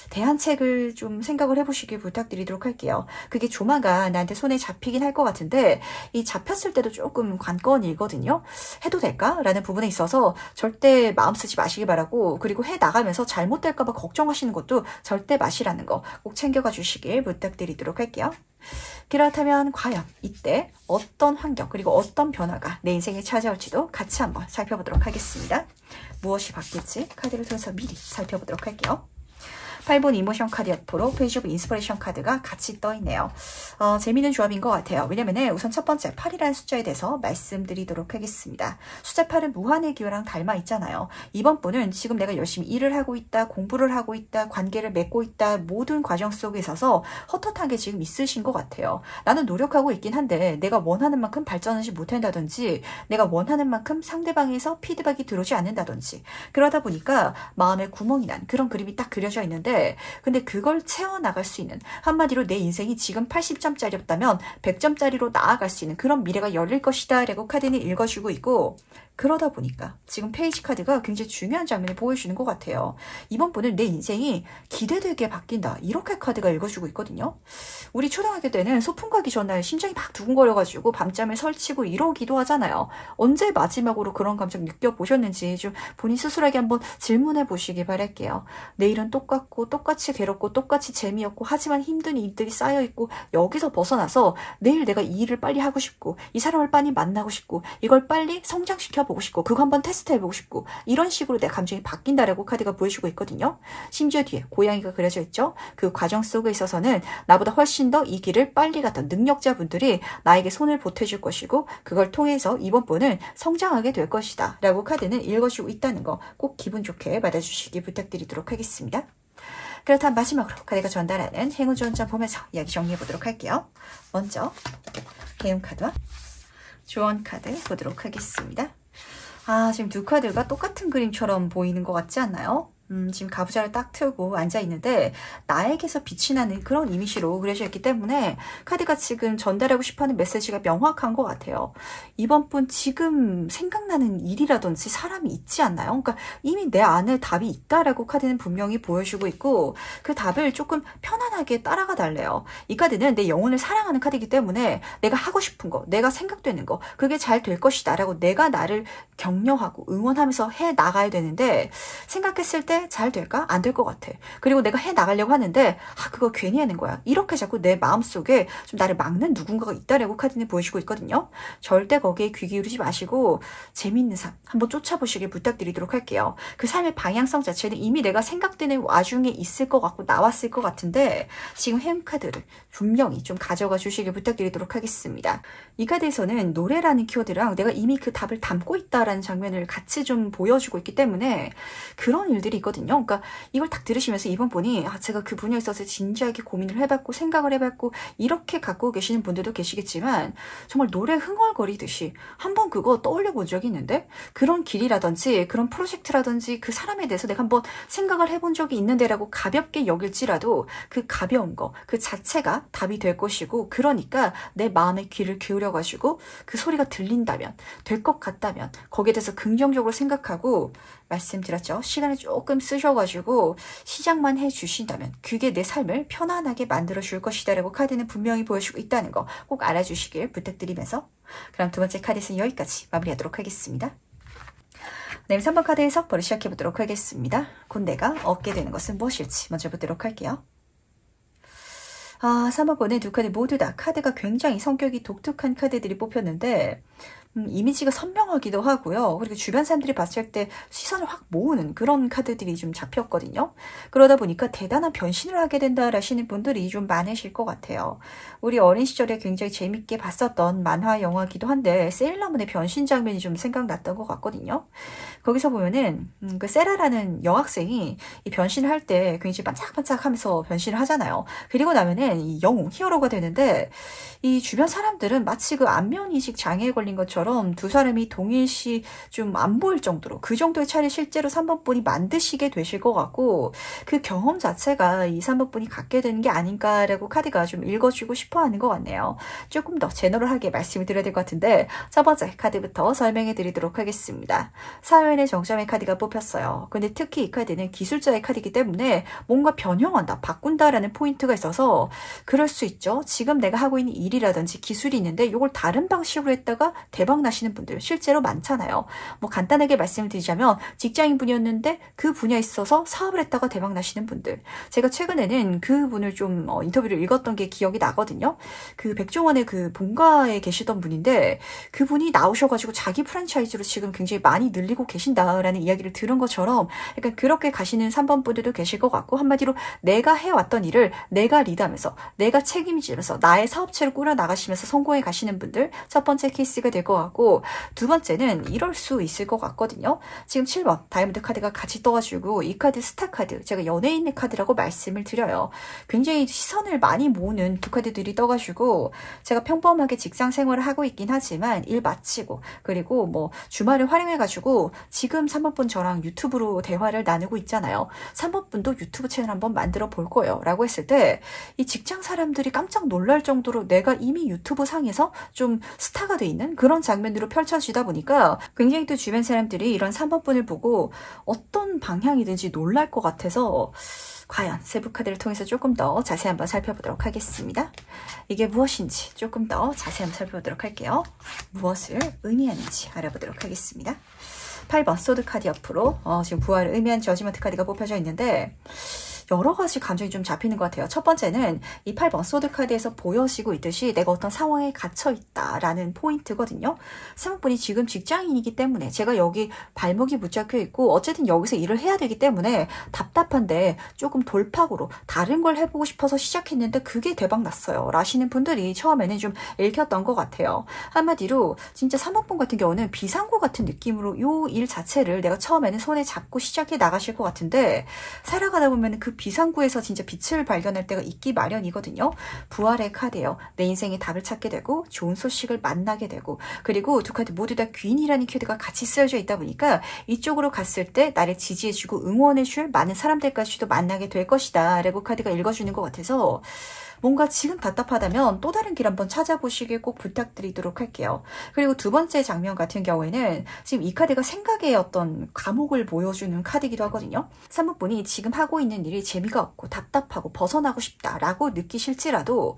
대안책을 좀 생각을 해보시길 부탁드리도록 할게요. 그게 조만간 나한테 손에 잡히긴 할 것 같은데 이 잡혔을 때도 조금 관건이거든요. 해도 될까? 라는 부분에 있어서 절대 마음 쓰지 마시기 바라고, 그리고 해 나가면서 잘못될까 봐 걱정하시는 것도 절대 마시라는 거 꼭 챙겨가 주시길 부탁드리도록 할게요. 그렇다면 과연 이때 어떤 환경 그리고 어떤 변화가 내 인생에 찾아올지도 같이 한번 살펴보도록 하겠습니다. 무엇이 바뀔지 카드를 통해서 미리 살펴보도록 할게요. 8번 이모션 카드 옆으로 페이지 오브 인스퍼레이션 카드가 같이 떠있네요. 재미있는 조합인 것 같아요. 왜냐면 우선 첫 번째 8이라는 숫자에 대해서 말씀드리도록 하겠습니다. 숫자 8은 무한의 기호랑 닮아 있잖아요. 이번 분은 지금 내가 열심히 일을 하고 있다, 공부를 하고 있다, 관계를 맺고 있다, 모든 과정 속에 있어서 헛헛한 게 지금 있으신 것 같아요. 나는 노력하고 있긴 한데 내가 원하는 만큼 발전하지 못한다든지 내가 원하는 만큼 상대방에서 피드백이 들어오지 않는다든지 그러다 보니까 마음에 구멍이 난 그런 그림이 딱 그려져 있는데, 근데 그걸 채워나갈 수 있는, 한마디로 내 인생이 지금 80점짜리였다면 100점짜리로 나아갈 수 있는 그런 미래가 열릴 것이다 라고 카드는 읽어주고 있고, 그러다 보니까 지금 페이지 카드가 굉장히 중요한 장면을 보여주는 것 같아요. 이번 분은 내 인생이 기대되게 바뀐다, 이렇게 카드가 읽어주고 있거든요. 우리 초등학교 때는 소풍 가기 전날 심장이 막 두근거려가지고 밤잠을 설치고 이러기도 하잖아요. 언제 마지막으로 그런 감정 느껴보셨는지 좀 본인 스스로에게 한번 질문해 보시기 바랄게요. 내일은 똑같고 똑같이 괴롭고 똑같이 재미없고 하지만 힘든 일들이 쌓여있고, 여기서 벗어나서 내일 내가 이 일을 빨리 하고 싶고 이 사람을 빨리 만나고 싶고 이걸 빨리 성장시켜 만나보고 싶고 그거 한번 테스트해보고 싶고 이런 식으로 내 감정이 바뀐다라고 카드가 보여주고 있거든요. 심지어 뒤에 고양이가 그려져 있죠. 그 과정 속에 있어서는 나보다 훨씬 더 이 길을 빨리 갔던 능력자분들이 나에게 손을 보태줄 것이고 그걸 통해서 이번 분은 성장하게 될 것이다 라고 카드는 읽어주고 있다는 거 꼭 기분 좋게 받아주시기 부탁드리도록 하겠습니다. 그렇다면 마지막으로 카드가 전달하는 행운 좋은 점 보면서 이야기 정리해 보도록 할게요. 먼저 해운 카드와 조언 카드 보도록 하겠습니다. 지금 두 카드가 똑같은 그림처럼 보이는 것 같지 않나요? 지금 가부좌를 딱 틀고 앉아있는데 나에게서 빛이 나는 그런 이미지로 그려져 있기 때문에 카드가 지금 전달하고 싶어하는 메시지가 명확한 것 같아요. 이번 분 지금 생각나는 일이라든지 사람이 있지 않나요? 그러니까 이미 내 안에 답이 있다라고 카드는 분명히 보여주고 있고 그 답을 조금 편안하게 따라가 달래요. 이 카드는 내 영혼을 사랑하는 카드이기 때문에 내가 하고 싶은 거, 내가 생각되는 거 그게 잘 될 것이다 라고 내가 나를 격려하고 응원하면서 해 나가야 되는데 생각했을 때 잘 될까? 안 될 것 같아. 그리고 내가 해 나가려고 하는데 그거 괜히 하는 거야. 이렇게 자꾸 내 마음속에 좀 나를 막는 누군가가 있다라고 카드는 보여주고 있거든요. 절대 거기에 귀 기울이지 마시고 재밌는 삶 한번 쫓아보시길 부탁드리도록 할게요. 그 삶의 방향성 자체는 이미 내가 생각되는 와중에 있을 것 같고 나왔을 것 같은데 지금 해운 카드를 분명히 좀 가져가 주시길 부탁드리도록 하겠습니다. 이 카드에서는 노래라는 키워드랑 내가 이미 그 답을 담고 있다라는 장면을 같이 좀 보여주고 있기 때문에 그런 일들이 있거든요. 그러니까 이걸 딱 들으시면서 이번 분이 제가 그 분야에 있어서 진지하게 고민을 해봤고 생각을 해봤고 이렇게 갖고 계시는 분들도 계시겠지만 정말 노래 흥얼거리듯이 한번 그거 떠올려 본 적이 있는데 그런 길이라든지 그런 프로젝트라든지 그 사람에 대해서 내가 한번 생각을 해본 적이 있는데라고 가볍게 여길지라도 그 가벼운 거 그 자체가 답이 될 것이고 그러니까 내 마음의 귀를 기울여가지고 그 소리가 들린다면 될 것 같다면 거기에 대해서 긍정적으로 생각하고 말씀드렸죠. 시간을 조금 쓰셔가지고 시작만 해주신다면 그게 내 삶을 편안하게 만들어줄 것이다 라고 카드는 분명히 보여주고 있다는 거 꼭 알아주시길 부탁드리면서 그럼 두 번째 카드에서는 여기까지 마무리하도록 하겠습니다. 네, 3번 카드 해석 바로 시작해보도록 하겠습니다. 곧 내가 얻게 되는 것은 무엇일지 먼저 보도록 할게요. 3번 번의 두 카드 모두 다 카드가 굉장히 성격이 독특한 카드들이 뽑혔는데 이미지가 선명하기도 하고요. 그리고 주변 사람들이 봤을 때 시선을 확 모으는 그런 카드들이 좀 잡혔거든요. 그러다 보니까 대단한 변신을 하게 된다 하시는 분들이 좀 많으실 것 같아요. 우리 어린 시절에 굉장히 재밌게 봤었던 만화 영화기도 한데 세일러문의 변신 장면이 좀 생각났던 것 같거든요. 거기서 보면은 그 세라라는 여학생이 이 변신을 할 때 굉장히 반짝반짝하면서 변신을 하잖아요. 그리고 나면은 이 영웅 히어로가 되는데 이 주변 사람들은 마치 그 안면 이식 장애에 걸린 것처럼 두 사람이 동일시 좀 안 보일 정도로 그 정도의 차이를 실제로 3번 분이 만드시게 되실 것 같고 그 경험 자체가 이 3번 분이 갖게 되는 게 아닌가라고 카드가 좀 읽어주고 싶어 하는 것 같네요. 조금 더 제너럴하게 말씀을 드려야 될 것 같은데 첫 번째 카드부터 설명해 드리도록 하겠습니다. 사연의 정점의 카드가 뽑혔어요. 근데 특히 이 카드는 기술자의 카드이기 때문에 뭔가 변형한다, 바꾼다라는 포인트가 있어서 그럴 수 있죠. 지금 내가 하고 있는 일이라든지 기술이 있는데 이걸 다른 방식으로 했다가 대박 나시는 분들 실제로 많잖아요. 뭐 간단하게 말씀을 드리자면 직장인 분이었는데 그 분야에 있어서 사업을 했다가 대박 나시는 분들. 제가 최근에는 그 분을 좀 인터뷰를 읽었던 게 기억이 나거든요. 그 백종원의 그 본가에 계시던 분인데 그분이 나오셔가지고 자기 프랜차이즈로 지금 굉장히 많이 늘리고 계신다라는 이야기를 들은 것처럼 약간 그렇게 가시는 3번 분들도 계실 것 같고 한마디로 내가 해왔던 일을 내가 리드하면서 내가 책임지면서 나의 사업체를 꾸려나가시면서 성공해 가시는 분들 첫 번째 케이스가 될 것 같고 두 번째는 이럴 수 있을 것 같거든요. 지금 7번 다이아몬드 카드가 같이 떠가지고 이 카드 스타 카드 제가 연예인의 카드라고 말씀을 드려요. 굉장히 시선을 많이 모으는 두 카드들이 떠가지고 제가 평범하게 직장 생활을 하고 있긴 하지만 일 마치고 그리고 뭐 주말을 활용해가지고 지금 3번 분 저랑 유튜브로 대화를 나누고 있잖아요. 3번 분도 유튜브 채널 한번 만들어 볼 거예요 라고 했을 때 이 직장 사람들이 깜짝 놀랄 정도로 내가 이미 유튜브 상에서 좀 스타가 돼 있는 그런 장면으로 펼쳐지다 보니까 굉장히 또 주변 사람들이 이런 3번 분을 보고 어떤 방향이든지 놀랄 것 같아서 과연 세부 카드를 통해서 조금 더 자세히 한번 살펴보도록 하겠습니다. 이게 무엇인지 조금 더 자세히 한번 살펴보도록 할게요. 무엇을 의미하는지 알아보도록 하겠습니다. 8번 소드 카드 옆으로 지금 부활을 의미한 저지먼트 카드가 뽑혀져 있는데 여러 가지 감정이 좀 잡히는 것 같아요. 첫 번째는 이 8번 소드 카드에서 보여지고 있듯이 내가 어떤 상황에 갇혀 있다라는 포인트거든요. 사모분이 지금 직장인이기 때문에 제가 여기 발목이 붙잡혀 있고 어쨌든 여기서 일을 해야 되기 때문에 답답한데 조금 돌파구로 다른 걸 해보고 싶어서 시작했는데 그게 대박 났어요 라시는 분들이 처음에는 좀 읽혔던 것 같아요. 한마디로 진짜 사모분 같은 경우는 비상구 같은 느낌으로 요 일 자체를 내가 처음에는 손에 잡고 시작해 나가실 것 같은데 살아가다 보면 그 비상구에서 진짜 빛을 발견할 때가 있기 마련이거든요. 부활의 카드예요. 내 인생의 답을 찾게 되고 좋은 소식을 만나게 되고 그리고 두 카드 모두 다 귀인이라는 카드가 같이 쓰여져 있다 보니까 이쪽으로 갔을 때 나를 지지해주고 응원해줄 많은 사람들까지도 만나게 될 것이다 라고 카드가 읽어주는 것 같아서 뭔가 지금 답답하다면 또 다른 길 한번 찾아보시길 꼭 부탁드리도록 할게요. 그리고 두 번째 장면 같은 경우에는 지금 이 카드가 생각의 어떤 감옥을 보여주는 카드이기도 하거든요. 사모분이 지금 하고 있는 일이 재미가 없고 답답하고 벗어나고 싶다라고 느끼실지라도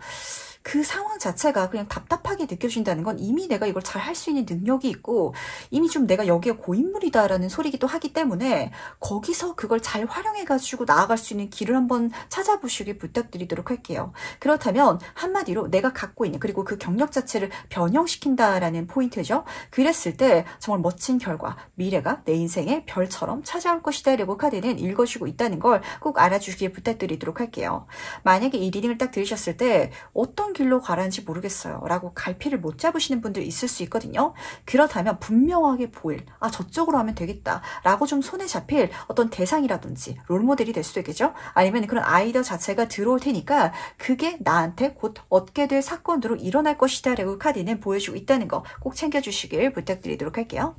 그 상황 자체가 그냥 답답하게 느껴진다는 건 이미 내가 이걸 잘 할 수 있는 능력이 있고 이미 좀 내가 여기에 고인물이다라는 소리기도 하기 때문에 거기서 그걸 잘 활용해가지고 나아갈 수 있는 길을 한번 찾아보시길 부탁드리도록 할게요. 그렇다면 한마디로 내가 갖고 있는 그리고 그 경력 자체를 변형시킨다라는 포인트죠. 그랬을 때 정말 멋진 결과, 미래가 내 인생의 별처럼 찾아올 것이다 라고 카드는 읽어주고 있다는 걸 꼭 알아주시길 부탁드리도록 할게요. 만약에 이 리딩을 딱 들으셨을 때 어떤 길로 가라는지 모르겠어요 라고 갈피를 못 잡으시는 분들 있을 수 있거든요. 그렇다면 분명하게 보일 저쪽으로 하면 되겠다 라고 좀 손에 잡힐 어떤 대상이라든지 롤모델이 될 수도 있겠죠. 아니면 그런 아이디어 자체가 들어올 테니까 그게 나한테 곧 얻게 될 사건으로 일어날 것이다 라고 카드는 보여주고 있다는 거 꼭 챙겨주시길 부탁드리도록 할게요.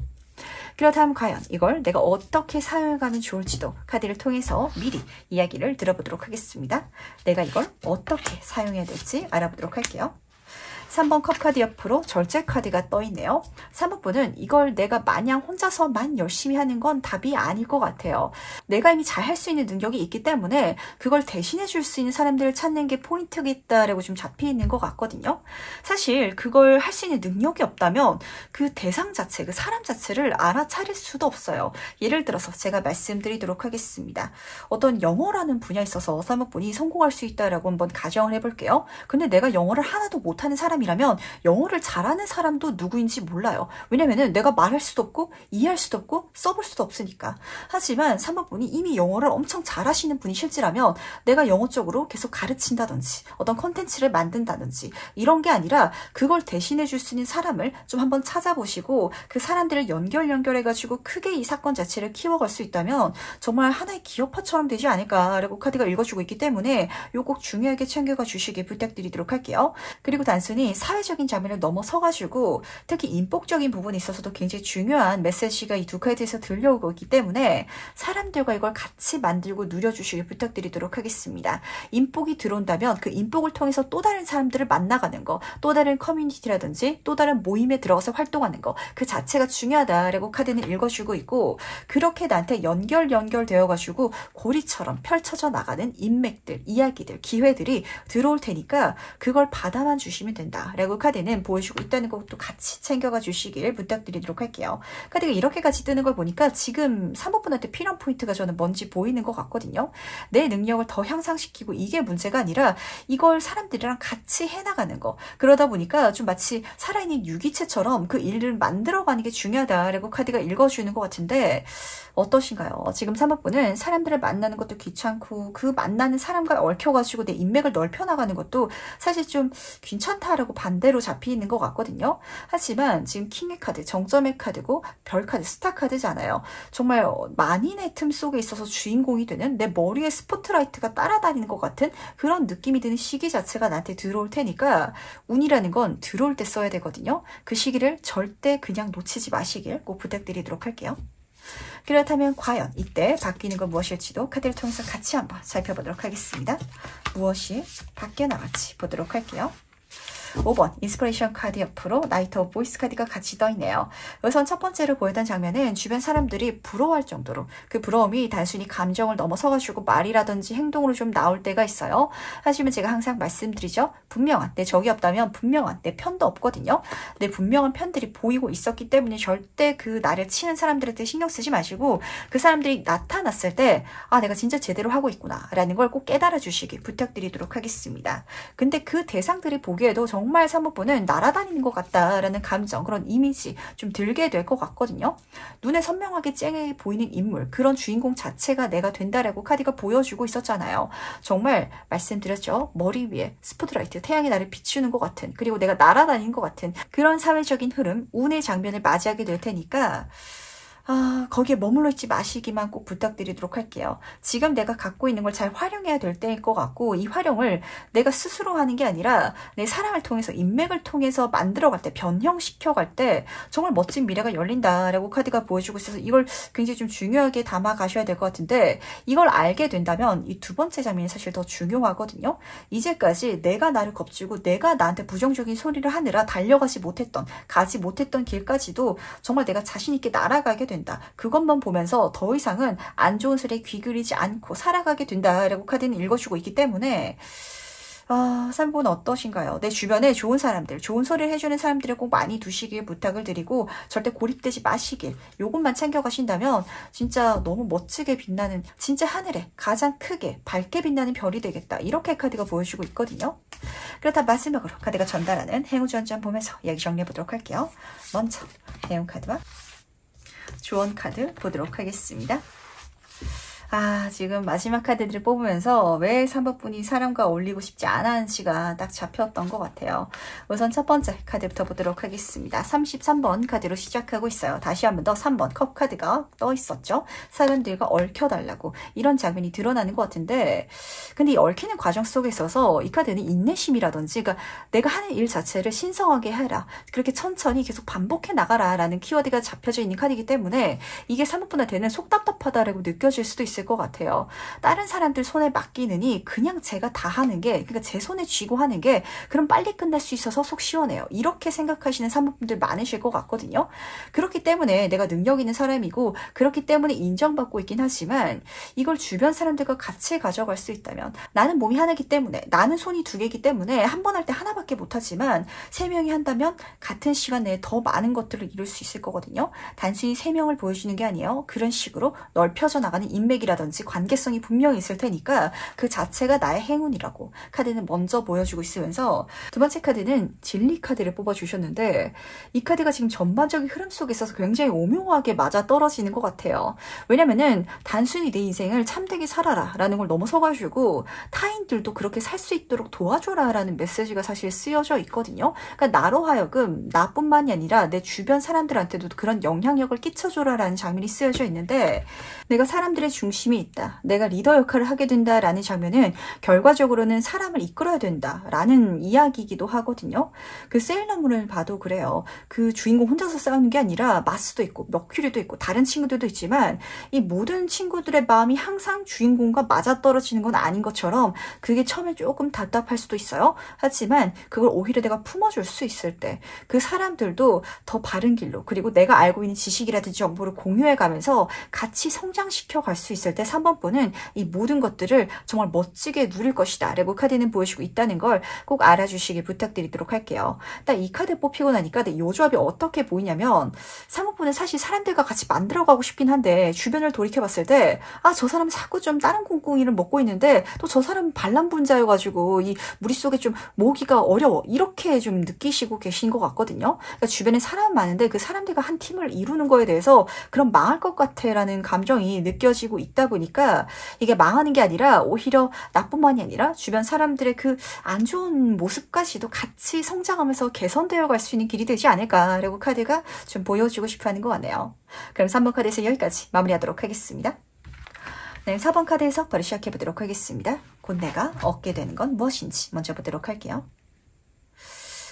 그렇다면 과연 이걸 내가 어떻게 사용해가면 좋을지도 카드를 통해서 미리 이야기를 들어보도록 하겠습니다. 내가 이걸 어떻게 사용해야 될지 알아보도록 할게요. 3번 컵카드 옆으로 절제 카드가 떠있네요. 사모분은 이걸 내가 마냥 혼자서만 열심히 하는 건 답이 아닐 것 같아요. 내가 이미 잘 할 수 있는 능력이 있기 때문에 그걸 대신해 줄 수 있는 사람들을 찾는 게 포인트겠다라고 좀 잡혀있는 것 같거든요. 사실 그걸 할 수 있는 능력이 없다면 그 대상 자체, 그 사람 자체를 알아차릴 수도 없어요. 예를 들어서 제가 말씀드리도록 하겠습니다. 어떤 영어라는 분야에 있어서 사모분이 성공할 수 있다라고 한번 가정을 해볼게요. 근데 내가 영어를 하나도 못하는 사람이라면 영어를 잘하는 사람도 누구인지 몰라요. 왜냐면은 내가 말할 수도 없고 이해할 수도 없고 써볼 수도 없으니까. 하지만 3번분이 이미 영어를 엄청 잘하시는 분이실지라면 내가 영어 쪽으로 계속 가르친다든지 어떤 컨텐츠를 만든다든지 이런 게 아니라 그걸 대신해 줄 수 있는 사람을 좀 한번 찾아보시고 그 사람들을 연결해가지고 크게 이 사건 자체를 키워갈 수 있다면 정말 하나의 기업화처럼 되지 않을까라고 카드가 읽어주고 있기 때문에 이거 꼭 중요하게 챙겨가 주시길 부탁드리도록 할게요. 그리고 단순히 사회적인 장면을 넘어서가지고 특히 인복적인 부분에 있어서도 굉장히 중요한 메시지가 이 두 카드에서 들려오고 있기 때문에 사람들과 이걸 같이 만들고 누려주시길 부탁드리도록 하겠습니다. 인복이 들어온다면 그 인복을 통해서 또 다른 사람들을 만나가는 거, 또 다른 커뮤니티라든지 또 다른 모임에 들어가서 활동하는 거, 그 자체가 중요하다라고 카드는 읽어주고 있고 그렇게 나한테 연결되어가지고 고리처럼 펼쳐져 나가는 인맥들, 이야기들, 기회들이 들어올 테니까 그걸 받아만 주시면 된다 라고 카드는 보여주고 있다는 것도 같이 챙겨가 주시길 부탁드리도록 할게요. 카드가 이렇게까지 뜨는 걸 보니까 지금 3번분한테 필요한 포인트가 저는 뭔지 보이는 것 같거든요. 내 능력을 더 향상시키고 이게 문제가 아니라 이걸 사람들이랑 같이 해나가는 거. 그러다 보니까 좀 마치 살아있는 유기체처럼 그 일을 만들어가는 게 중요하다라고 카드가 읽어주는 것 같은데 어떠신가요? 지금 3번분은 사람들을 만나는 것도 귀찮고 그 만나는 사람과 얽혀가지고 내 인맥을 넓혀나가는 것도 사실 좀 귀찮다라고 반대로 잡히는 것 같거든요. 하지만 지금 킹의 카드, 정점의 카드고 별 카드, 스타 카드잖아요. 정말 만인의 틈 속에 있어서 주인공이 되는 내 머리에 스포트라이트가 따라다니는 것 같은 그런 느낌이 드는 시기 자체가 나한테 들어올 테니까 운이라는 건 들어올 때 써야 되거든요. 그 시기를 절대 그냥 놓치지 마시길 꼭 부탁드리도록 할게요. 그렇다면 과연 이때 바뀌는 건 무엇일지도 카드를 통해서 같이 한번 살펴보도록 하겠습니다. 무엇이 바뀌어 나갈지 보도록 할게요. 5번 인스피레이션 카드 옆으로 나이트 오브 보이스 카드가 같이 떠있네요. 우선 첫 번째로 보였던 장면은 주변 사람들이 부러워할 정도로 그 부러움이 단순히 감정을 넘어서가지고 말이라든지 행동으로 좀 나올 때가 있어요. 하지만 제가 항상 말씀드리죠. 분명한 내 적이 없다면 분명한 내 편도 없거든요. 내 분명한 편들이 보이고 있었기 때문에 절대 그 나를 치는 사람들한테 신경 쓰지 마시고 그 사람들이 나타났을 때 아 내가 진짜 제대로 하고 있구나 라는 걸 꼭 깨달아 주시기 부탁드리도록 하겠습니다. 근데 그 대상들이 보기에도 정말 사모분은 날아다니는 것 같다라는 감정, 그런 이미지 좀 들게 될 것 같거든요. 눈에 선명하게 쨍하게 보이는 인물, 그런 주인공 자체가 내가 된다라고 카드가 보여주고 있었잖아요. 정말 말씀드렸죠. 머리 위에 스포트라이트, 태양이 나를 비추는 것 같은, 그리고 내가 날아다니는 것 같은 그런 사회적인 흐름, 운의 장면을 맞이하게 될 테니까 거기에 머물러 있지 마시기만 꼭 부탁드리도록 할게요. 지금 내가 갖고 있는 걸 잘 활용해야 될 때일 것 같고 이 활용을 내가 스스로 하는 게 아니라 내 사랑을 통해서 인맥을 통해서 만들어갈 때 변형시켜갈 때 정말 멋진 미래가 열린다라고 카드가 보여주고 있어서 이걸 굉장히 좀 중요하게 담아 가셔야 될 것 같은데 이걸 알게 된다면 이 두 번째 장면이 사실 더 중요하거든요. 이제까지 내가 나를 겁주고 내가 나한테 부정적인 소리를 하느라 달려가지 못했던 가지 못했던 길까지도 정말 내가 자신 있게 날아가게 된다. 그것만 보면서 더 이상은 안 좋은 소리에 귀 기울이지 않고 살아가게 된다라고 카드는 읽어주고 있기 때문에 3분 어떠신가요? 내 주변에 좋은 사람들, 좋은 소리를 해주는 사람들을 꼭 많이 두시길 부탁을 드리고 절대 고립되지 마시길 요것만 챙겨가신다면 진짜 너무 멋지게 빛나는 진짜 하늘에 가장 크게 밝게 빛나는 별이 되겠다. 이렇게 카드가 보여주고 있거든요. 그렇다면 마지막으로 카드가 전달하는 행운주안점 보면서 이야기 정리해보도록 할게요. 먼저 행운 카드와 조언 카드 보도록 하겠습니다. 지금 마지막 카드들을 뽑으면서 왜 3번분이 사람과 어울리고 싶지 않은 시가 딱 잡혔던 것 같아요. 우선 첫 번째 카드부터 보도록 하겠습니다. 33번 카드로 시작하고 있어요. 다시 한 번 더 3번 컵 카드가 떠 있었죠. 사람들과 얽혀달라고 이런 장면이 드러나는 것 같은데 근데 이 얽히는 과정 속에 있어서 이 카드는 인내심이라든지 그러니까 내가 하는 일 자체를 신성하게 해라. 그렇게 천천히 계속 반복해 나가라 라는 키워드가 잡혀져 있는 카드이기 때문에 이게 3번분한테는 속 답답하다라고 느껴질 수도 있어요. 것 같아요. 다른 사람들 손에 맡기느니 그냥 제가 다 하는 게 그러니까 제 손에 쥐고 하는 게 그럼 빨리 끝날 수 있어서 속 시원해요. 이렇게 생각하시는 사모분들 많으실 것 같거든요. 그렇기 때문에 내가 능력 있는 사람이고 그렇기 때문에 인정받고 있긴 하지만 이걸 주변 사람들과 같이 가져갈 수 있다면 나는 몸이 하나이기 때문에 나는 손이 두 개이기 때문에 한 번 할 때 하나밖에 못하지만 세 명이 한다면 같은 시간 내에 더 많은 것들을 이룰 수 있을 거거든요. 단순히 세 명을 보여주는 게 아니에요. 그런 식으로 넓혀져 나가는 인맥이 라든지 관계성이 분명히 있을 테니까 그 자체가 나의 행운이라고 카드는 먼저 보여주고 있으면서 두 번째 카드는 진리 카드를 뽑아주셨는데 이 카드가 지금 전반적인 흐름 속에 있어서 굉장히 오묘하게 맞아 떨어지는 것 같아요. 왜냐면은 단순히 내 인생을 참되게 살아라 라는 걸 넘어서가지고 타인들도 그렇게 살 수 있도록 도와줘라 라는 메시지가 사실 쓰여져 있거든요. 그러니까 나로 하여금 나뿐만이 아니라 내 주변 사람들한테도 그런 영향력을 끼쳐줘라 라는 장면이 쓰여져 있는데 내가 사람들의 중심이 있다. 내가 리더 역할을 하게 된다라는 장면은 결과적으로는 사람을 이끌어야 된다라는 이야기이기도 하거든요. 그 세일러문을 봐도 그래요. 그 주인공 혼자서 싸우는 게 아니라 마스도 있고 머큐리도 있고 다른 친구들도 있지만 이 모든 친구들의 마음이 항상 주인공과 맞아떨어지는 건 아닌 것처럼 그게 처음에 조금 답답할 수도 있어요. 하지만 그걸 오히려 내가 품어줄 수 있을 때 그 사람들도 더 바른 길로 그리고 내가 알고 있는 지식이라든지 정보를 공유해가면서 같이 성장시켜 갈 수 있을 때 3번분은 이 모든 것들을 정말 멋지게 누릴 것이다 라고 카드는 보여주고 있다는 걸 꼭 알아주시길 부탁드리도록 할게요. 딱 이 카드 뽑히고 나니까 이 조합이 어떻게 보이냐면 3번분은 사실 사람들과 같이 만들어가고 싶긴 한데 주변을 돌이켜봤을 때 저 사람 자꾸 좀 다른 콩콩이를 먹고 있는데 또 저 사람은 반란분자여가지고 이 머릿속에 좀 모으기가 어려워 이렇게 좀 느끼시고 계신 것 같거든요. 그러니까 주변에 사람 많은데 그 사람들과 한 팀을 이루는 거에 대해서 그런 망할 것 같아 라는 감정이 느껴지고 있다 보니까 이게 망하는 게 아니라 오히려 나뿐만이 아니라 주변 사람들의 그 안 좋은 모습까지도 같이 성장하면서 개선되어 갈 수 있는 길이 되지 않을까라고 카드가 좀 보여주고 싶어 하는 것 같네요. 그럼 3번 카드에서 여기까지 마무리하도록 하겠습니다. 네, 4번 카드 해석 바로 시작해 보도록 하겠습니다. 곧 내가 얻게 되는 건 무엇인지 먼저 보도록 할게요.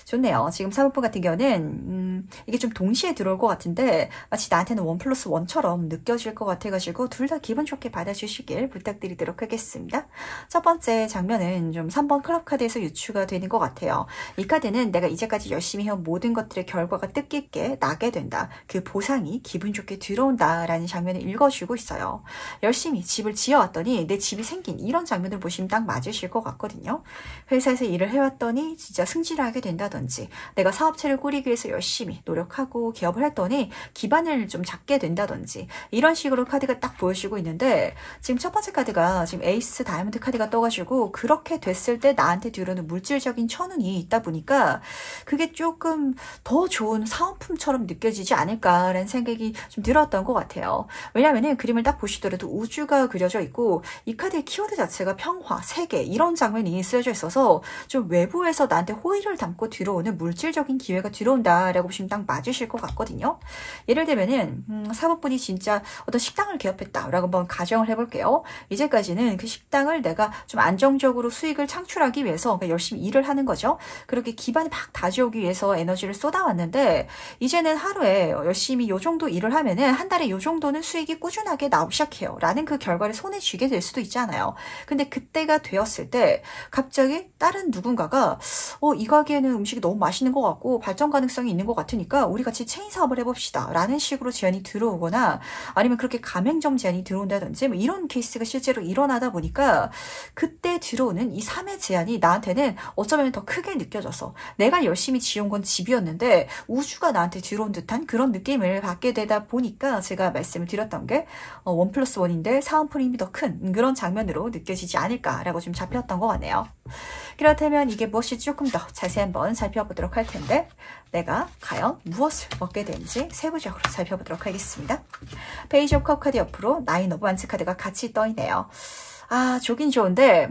좋네요. 지금 4번분 같은 경우는 이게 좀 동시에 들어올 것 같은데 마치 나한테는 1+1처럼 느껴질 것 같아가지고 둘 다 기분 좋게 받아주시길 부탁드리도록 하겠습니다. 첫 번째 장면은 좀 3번 클럽 카드에서 유추가 되는 것 같아요. 이 카드는 내가 이제까지 열심히 해온 모든 것들의 결과가 뜻깊게 나게 된다. 그 보상이 기분 좋게 들어온다라는 장면을 읽어주고 있어요. 열심히 집을 지어왔더니 내 집이 생긴 이런 장면을 보시면 딱 맞으실 것 같거든요. 회사에서 일을 해왔더니 진짜 승진하게 된다든지 내가 사업체를 꾸리기 위해서 열심히 노력하고 기업을 했더니 기반을 좀 잡게 된다든지 이런 식으로 카드가 딱 보여주고 있는데 지금 첫 번째 카드가 지금 에이스 다이아몬드 카드가 떠가지고 그렇게 됐을 때 나한테 들어오는 물질적인 천운이 있다 보니까 그게 조금 더 좋은 사은품처럼 느껴지지 않을까라는 생각이 좀 들었던 것 같아요. 왜냐하면 그림을 딱 보시더라도 우주가 그려져 있고 이 카드의 키워드 자체가 평화, 세계 이런 장면이 쓰여져 있어서 좀 외부에서 나한테 호의를 담고 들어오는 물질적인 기회가 들어온다라고 보시면 딱 맞으실 것 같거든요. 예를 들면은 사법분이 진짜 어떤 식당을 개업했다라고 한번 가정을 해볼게요. 이제까지는 그 식당을 내가 좀 안정적으로 수익을 창출하기 위해서 열심히 일을 하는 거죠. 그렇게 기반이 막 다져오기 위해서 에너지를 쏟아왔는데 이제는 하루에 열심히 요 정도 일을 하면은 한 달에 요 정도는 수익이 꾸준하게 나오기 시작해요. 라는 그 결과를 손에 쥐게 될 수도 있잖아요. 근데 그때가 되었을 때 갑자기 다른 누군가가 이 가게에는 음식이 너무 맛있는 것 같고 발전 가능성이 있는 것 같으니까 우리 같이 체인 사업을 해봅시다. 라는 식으로 제안이 들어오거나 아니면 그렇게 가맹점 제안이 들어온다든지 뭐 이런 케이스가 실제로 일어나다 보니까 그때 들어오는 이 3의 제안이 나한테는 어쩌면 더 크게 느껴져서 내가 열심히 지은 건 집이었는데 우주가 나한테 들어온 듯한 그런 느낌을 받게 되다 보니까 제가 말씀을 드렸던 게 1+1인데 사은품이 더 큰 그런 장면으로 느껴지지 않을까라고 좀 잡혔던 것 같네요. 그렇다면 이게 무엇인지 조금 더 자세히 한번 살펴보도록 할 텐데 내가 과연 무엇을 얻게 되는지 세부적으로 살펴보도록 하겠습니다. 페이지 오브 컵 카드 옆으로 나인 오브 완츠 카드가 같이 떠있네요. 아, 좋긴 좋은데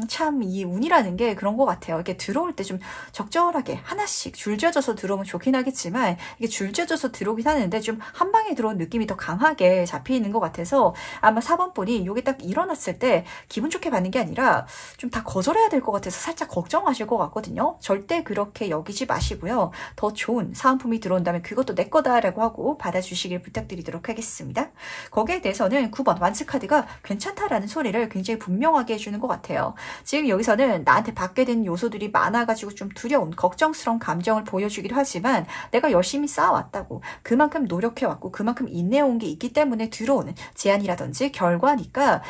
참 이 운이라는 게 그런 것 같아요. 이렇게 들어올 때 좀 적절하게 하나씩 줄지어져서 들어오면 좋긴 하겠지만 이게 줄지어져서 들어오긴 하는데 좀 한 방에 들어온 느낌이 더 강하게 잡히는 것 같아서 아마 4번 분이 이게 딱 일어났을 때 기분 좋게 받는 게 아니라 좀 다 거절해야 될 것 같아서 살짝 걱정하실 것 같거든요. 절대 그렇게 여기지 마시고요. 더 좋은 사은품이 들어온다면 그것도 내 거다라고 하고 받아주시길 부탁드리도록 하겠습니다. 거기에 대해서는 9번 완츠 카드가 괜찮다라는 소리를 굉장히 분명하게 해주는 것 같아요. 지금 여기서는 나한테 받게 된 요소들이 많아가지고 좀 두려운 걱정스러운 감정을 보여주기도 하지만 내가 열심히 쌓아왔다고 그만큼 노력해왔고 그만큼 인내해온 게 있기 때문에 들어오는 제안이라든지 결과니까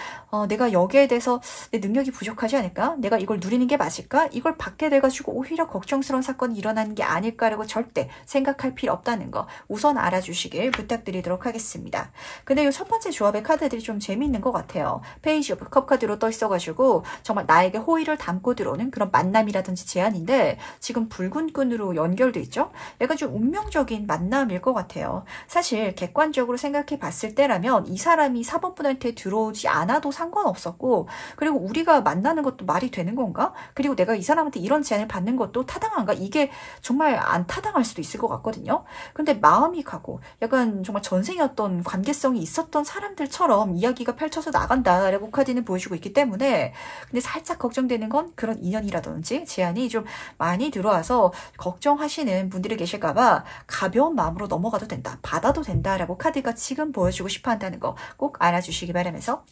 내가 여기에 대해서 내 능력이 부족하지 않을까? 내가 이걸 누리는 게 맞을까? 이걸 받게 돼가지고 오히려 걱정스러운 사건이 일어나는 게 아닐까라고 절대 생각할 필요 없다는 거 우선 알아주시길 부탁드리도록 하겠습니다. 근데 이 첫 번째 조합의 카드들이 좀 재미있는 것 같아요. 페이지 오브 컵 카드로 떠 있어가지고 정말 나에게 호의를 담고 들어오는 그런 만남이라든지 제안인데 지금 붉은 끈으로 연결돼 있죠. 약간 좀 운명적인 만남일 것 같아요. 사실 객관적으로 생각해 봤을 때라면 이 사람이 4번 분한테 들어오지 않아도 상관없었고 그리고 우리가 만나는 것도 말이 되는 건가? 그리고 내가 이 사람한테 이런 제안을 받는 것도 타당한가? 이게 정말 안 타당할 수도 있을 것 같거든요. 근데 마음이 가고 약간 정말 전생이었던 관계성이 있었던 사람들처럼 이야기가 펼쳐서 나간다라고 카드는 보여주고 있기 때문에 근데 살짝 걱정되는 건 그런 인연이라든지 제안이 좀 많이 들어와서 걱정하시는 분들이 계실까봐 가벼운 마음으로 넘어가도 된다, 받아도 된다라고 카드가 지금 보여주고 싶어 한다는 거 꼭 알아주시기 바라면서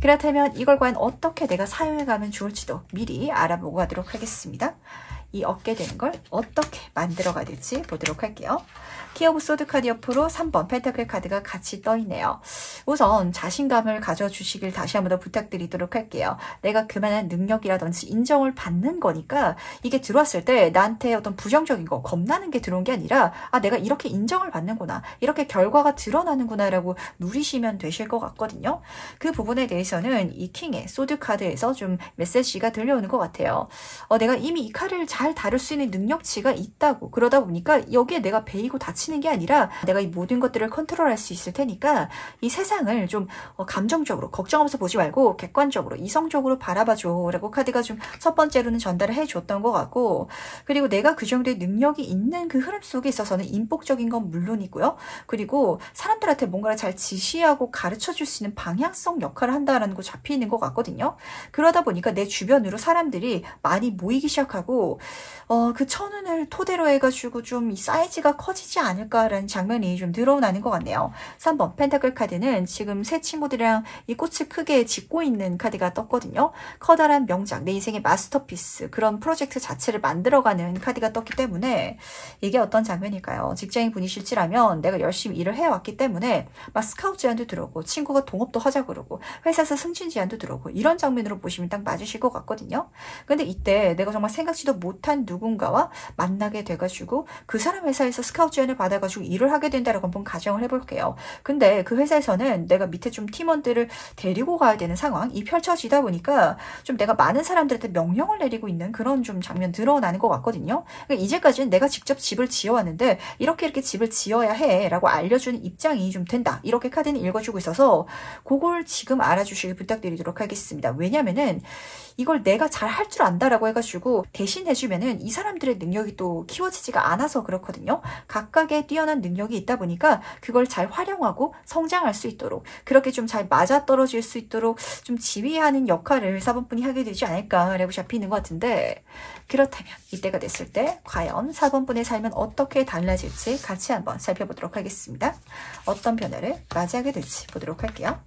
그렇다면 이걸 과연 어떻게 내가 사용해가면 좋을지도 미리 알아보고 가도록 하겠습니다. 이 얻게 되는 걸 어떻게 만들어가 될지 보도록 할게요. 키 오브 소드 카드 옆으로 3번 펜타클 카드가 같이 떠있네요. 우선 자신감을 가져주시길 다시 한번 더 부탁드리도록 할게요. 내가 그만한 능력이라든지 인정을 받는 거니까 이게 들어왔을 때 나한테 어떤 부정적인 거, 겁나는 게 들어온 게 아니라 아 내가 이렇게 인정을 받는구나, 이렇게 결과가 드러나는구나 라고 누리시면 되실 것 같거든요. 그 부분에 대해서는 이 킹의 소드 카드에서 좀 메시지가 들려오는 것 같아요. 내가 이미 이 칼을 잘 다룰 수 있는 능력치가 있다고, 그러다 보니까 여기에 내가 베이고 다치는 게 아니라 내가 이 모든 것들을 컨트롤할 수 있을 테니까 이 세상을 좀 감정적으로 걱정하면서 보지 말고 객관적으로 이성적으로 바라봐줘 라고 카드가 좀 첫 번째로는 전달을 해줬던 것 같고, 그리고 내가 그 정도의 능력이 있는 그 흐름 속에 있어서는 인복적인 건 물론이고요. 그리고 사람들한테 뭔가를 잘 지시하고 가르쳐 줄 수 있는 방향성 역할을 한다는 거 잡혀 있는 것 같거든요. 그러다 보니까 내 주변으로 사람들이 많이 모이기 시작하고 그 천운을 토대로 해가지고 좀 이 사이즈가 커지지 않을까라는 장면이 좀 늘어나는 것 같네요. 3번 펜타클 카드는 지금 새 친구들이랑 이 꽃을 크게 짓고 있는 카드가 떴거든요. 커다란 명작, 내 인생의 마스터피스, 그런 프로젝트 자체를 만들어가는 카드가 떴기 때문에 이게 어떤 장면일까요? 직장인 분이실지라면 내가 열심히 일을 해왔기 때문에 막 스카우트 제안도 들어오고 친구가 동업도 하자 그러고 회사에서 승진 제안도 들어오고 이런 장면으로 보시면 딱 맞으실 것 같거든요. 근데 이때 내가 정말 생각지도 못한 누군가와 만나게 돼가지고 그 사람 회사에서 스카우트 제안을 받아가지고 일을 하게 된다라고 한번 가정을 해볼게요. 근데 그 회사에서는 내가 밑에 좀 팀원들을 데리고 가야 되는 상황이 펼쳐지다 보니까 좀 내가 많은 사람들한테 명령을 내리고 있는 그런 좀 장면 드러나는 것 같거든요. 그러니까 이제까지는 내가 직접 집을 지어왔는데 이렇게 집을 지어야 해 라고 알려주는 입장이 좀 된다. 이렇게 카드는 읽어주고 있어서 그걸 지금 알아주시길 부탁드리도록 하겠습니다. 왜냐면은 이걸 내가 잘 할 줄 안다라고 해가지고 대신 해주면은 이 사람들의 능력이 또 키워지지가 않아서 그렇거든요. 각각의 뛰어난 능력이 있다 보니까 그걸 잘 활용하고 성장할 수 있도록 그렇게 좀 잘 맞아떨어질 수 있도록 좀 지휘하는 역할을 4번분이 하게 되지 않을까라고 잡히는 것 같은데 그렇다면 이때가 됐을 때 과연 4번분의 삶은 어떻게 달라질지 같이 한번 살펴보도록 하겠습니다. 어떤 변화를 맞이하게 될지 보도록 할게요.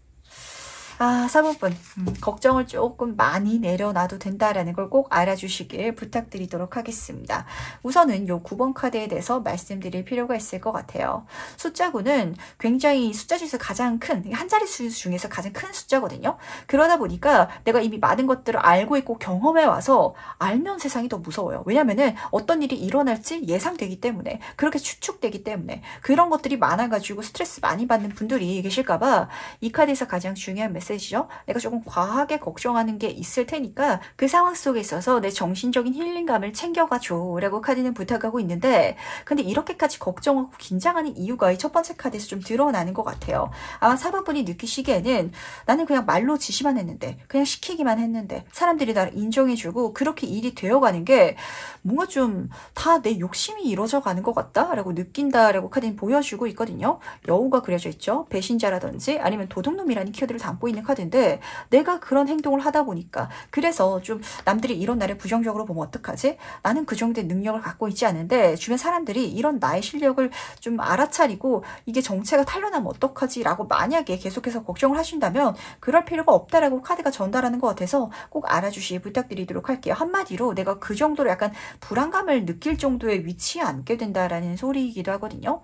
4번분 걱정을 조금 많이 내려놔도 된다라는 걸 꼭 알아주시길 부탁드리도록 하겠습니다. 우선은 요 9번 카드에 대해서 말씀드릴 필요가 있을 것 같아요. 숫자 9는 굉장히 숫자 중에서 가장 큰 한 자릿수 중에서 가장 큰 숫자거든요. 그러다 보니까 내가 이미 많은 것들을 알고 있고 경험해 와서 알면 세상이 더 무서워요. 왜냐면은 어떤 일이 일어날지 예상되기 때문에 그렇게 추측되기 때문에 그런 것들이 많아가지고 스트레스 많이 받는 분들이 계실까봐 이 카드에서 가장 중요한 메시지죠. 내가 조금 과하게 걱정하는 게 있을 테니까 그 상황 속에 있어서 내 정신적인 힐링감을 챙겨가줘 라고 카드는 부탁하고 있는데 근데 이렇게까지 걱정하고 긴장하는 이유가 이 첫 번째 카드에서 좀 드러나는 것 같아요. 아마 4번분이 느끼시기에는 나는 그냥 말로 지시만 했는데 그냥 시키기만 했는데 사람들이 나를 인정해주고 그렇게 일이 되어가는 게 뭔가 좀 다 내 욕심이 이루어져 가는 것 같다 라고 느낀다라고 카드는 보여주고 있거든요. 여우가 그려져 있죠. 배신자라든지 아니면 도둑놈이라는 키워드를 담고 있는 카드인데 내가 그런 행동을 하다 보니까 그래서 좀 남들이 이런 나를 부정적으로 보면 어떡하지? 나는 그 정도의 능력을 갖고 있지 않은데 주변 사람들이 이런 나의 실력을 좀 알아차리고 이게 정체가 탄로나면 어떡하지? 라고 만약에 계속해서 걱정을 하신다면 그럴 필요가 없다라고 카드가 전달하는 것 같아서 꼭 알아주시기 부탁드리도록 할게요. 한마디로 내가 그 정도로 약간 불안감을 느낄 정도의 위치에 앉게 된다라는 소리이기도 하거든요.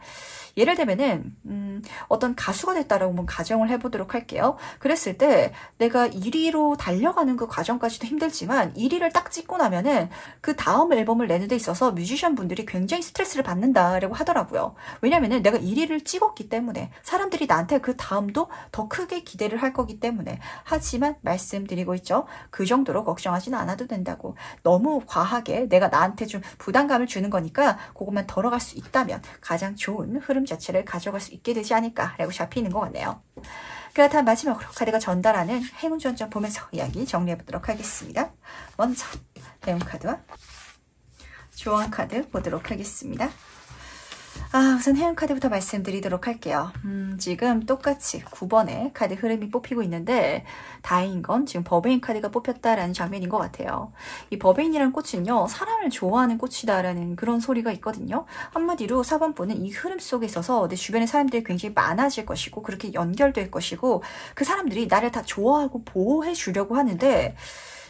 예를 들면은 어떤 가수가 됐다라고 한번 가정을 해보도록 할게요. 그랬을 때 내가 1위로 달려가는 그 과정까지도 힘들지만 1위를 딱 찍고 나면은 그 다음 앨범을 내는 데 있어서 뮤지션 분들이 굉장히 스트레스를 받는다라고 하더라고요. 왜냐면은 내가 1위를 찍었기 때문에 사람들이 나한테 그 다음도 더 크게 기대를 할 거기 때문에 하지만 말씀드리고 있죠. 그 정도로 걱정하지는 않아도 된다고. 너무 과하게 내가 나한테 좀 부담감을 주는 거니까 그것만 덜어갈 수 있다면 가장 좋은 흐름 자체를 가져갈 수 있게 되지 않을까라고 잡히는 것 같네요. 그렇다면 마지막으로 카드가 전달하는 행운 전점 보면서 이야기 정리해 보도록 하겠습니다. 먼저 행운 카드와 조언 카드 보도록 하겠습니다. 우선 행운 카드부터 말씀드리도록 할게요. 지금 똑같이 9번의 카드 흐름이 뽑히고 있는데 다행인 건 지금 버베인 카드가 뽑혔다라는 장면인 것 같아요. 이 버베인이라는 꽃은요. 사람을 좋아하는 꽃이다라는 그런 소리가 있거든요. 한마디로 4번분은 이 흐름 속에 있어서 내 주변의 사람들이 굉장히 많아질 것이고 그렇게 연결될 것이고 그 사람들이 나를 다 좋아하고 보호해 주려고 하는데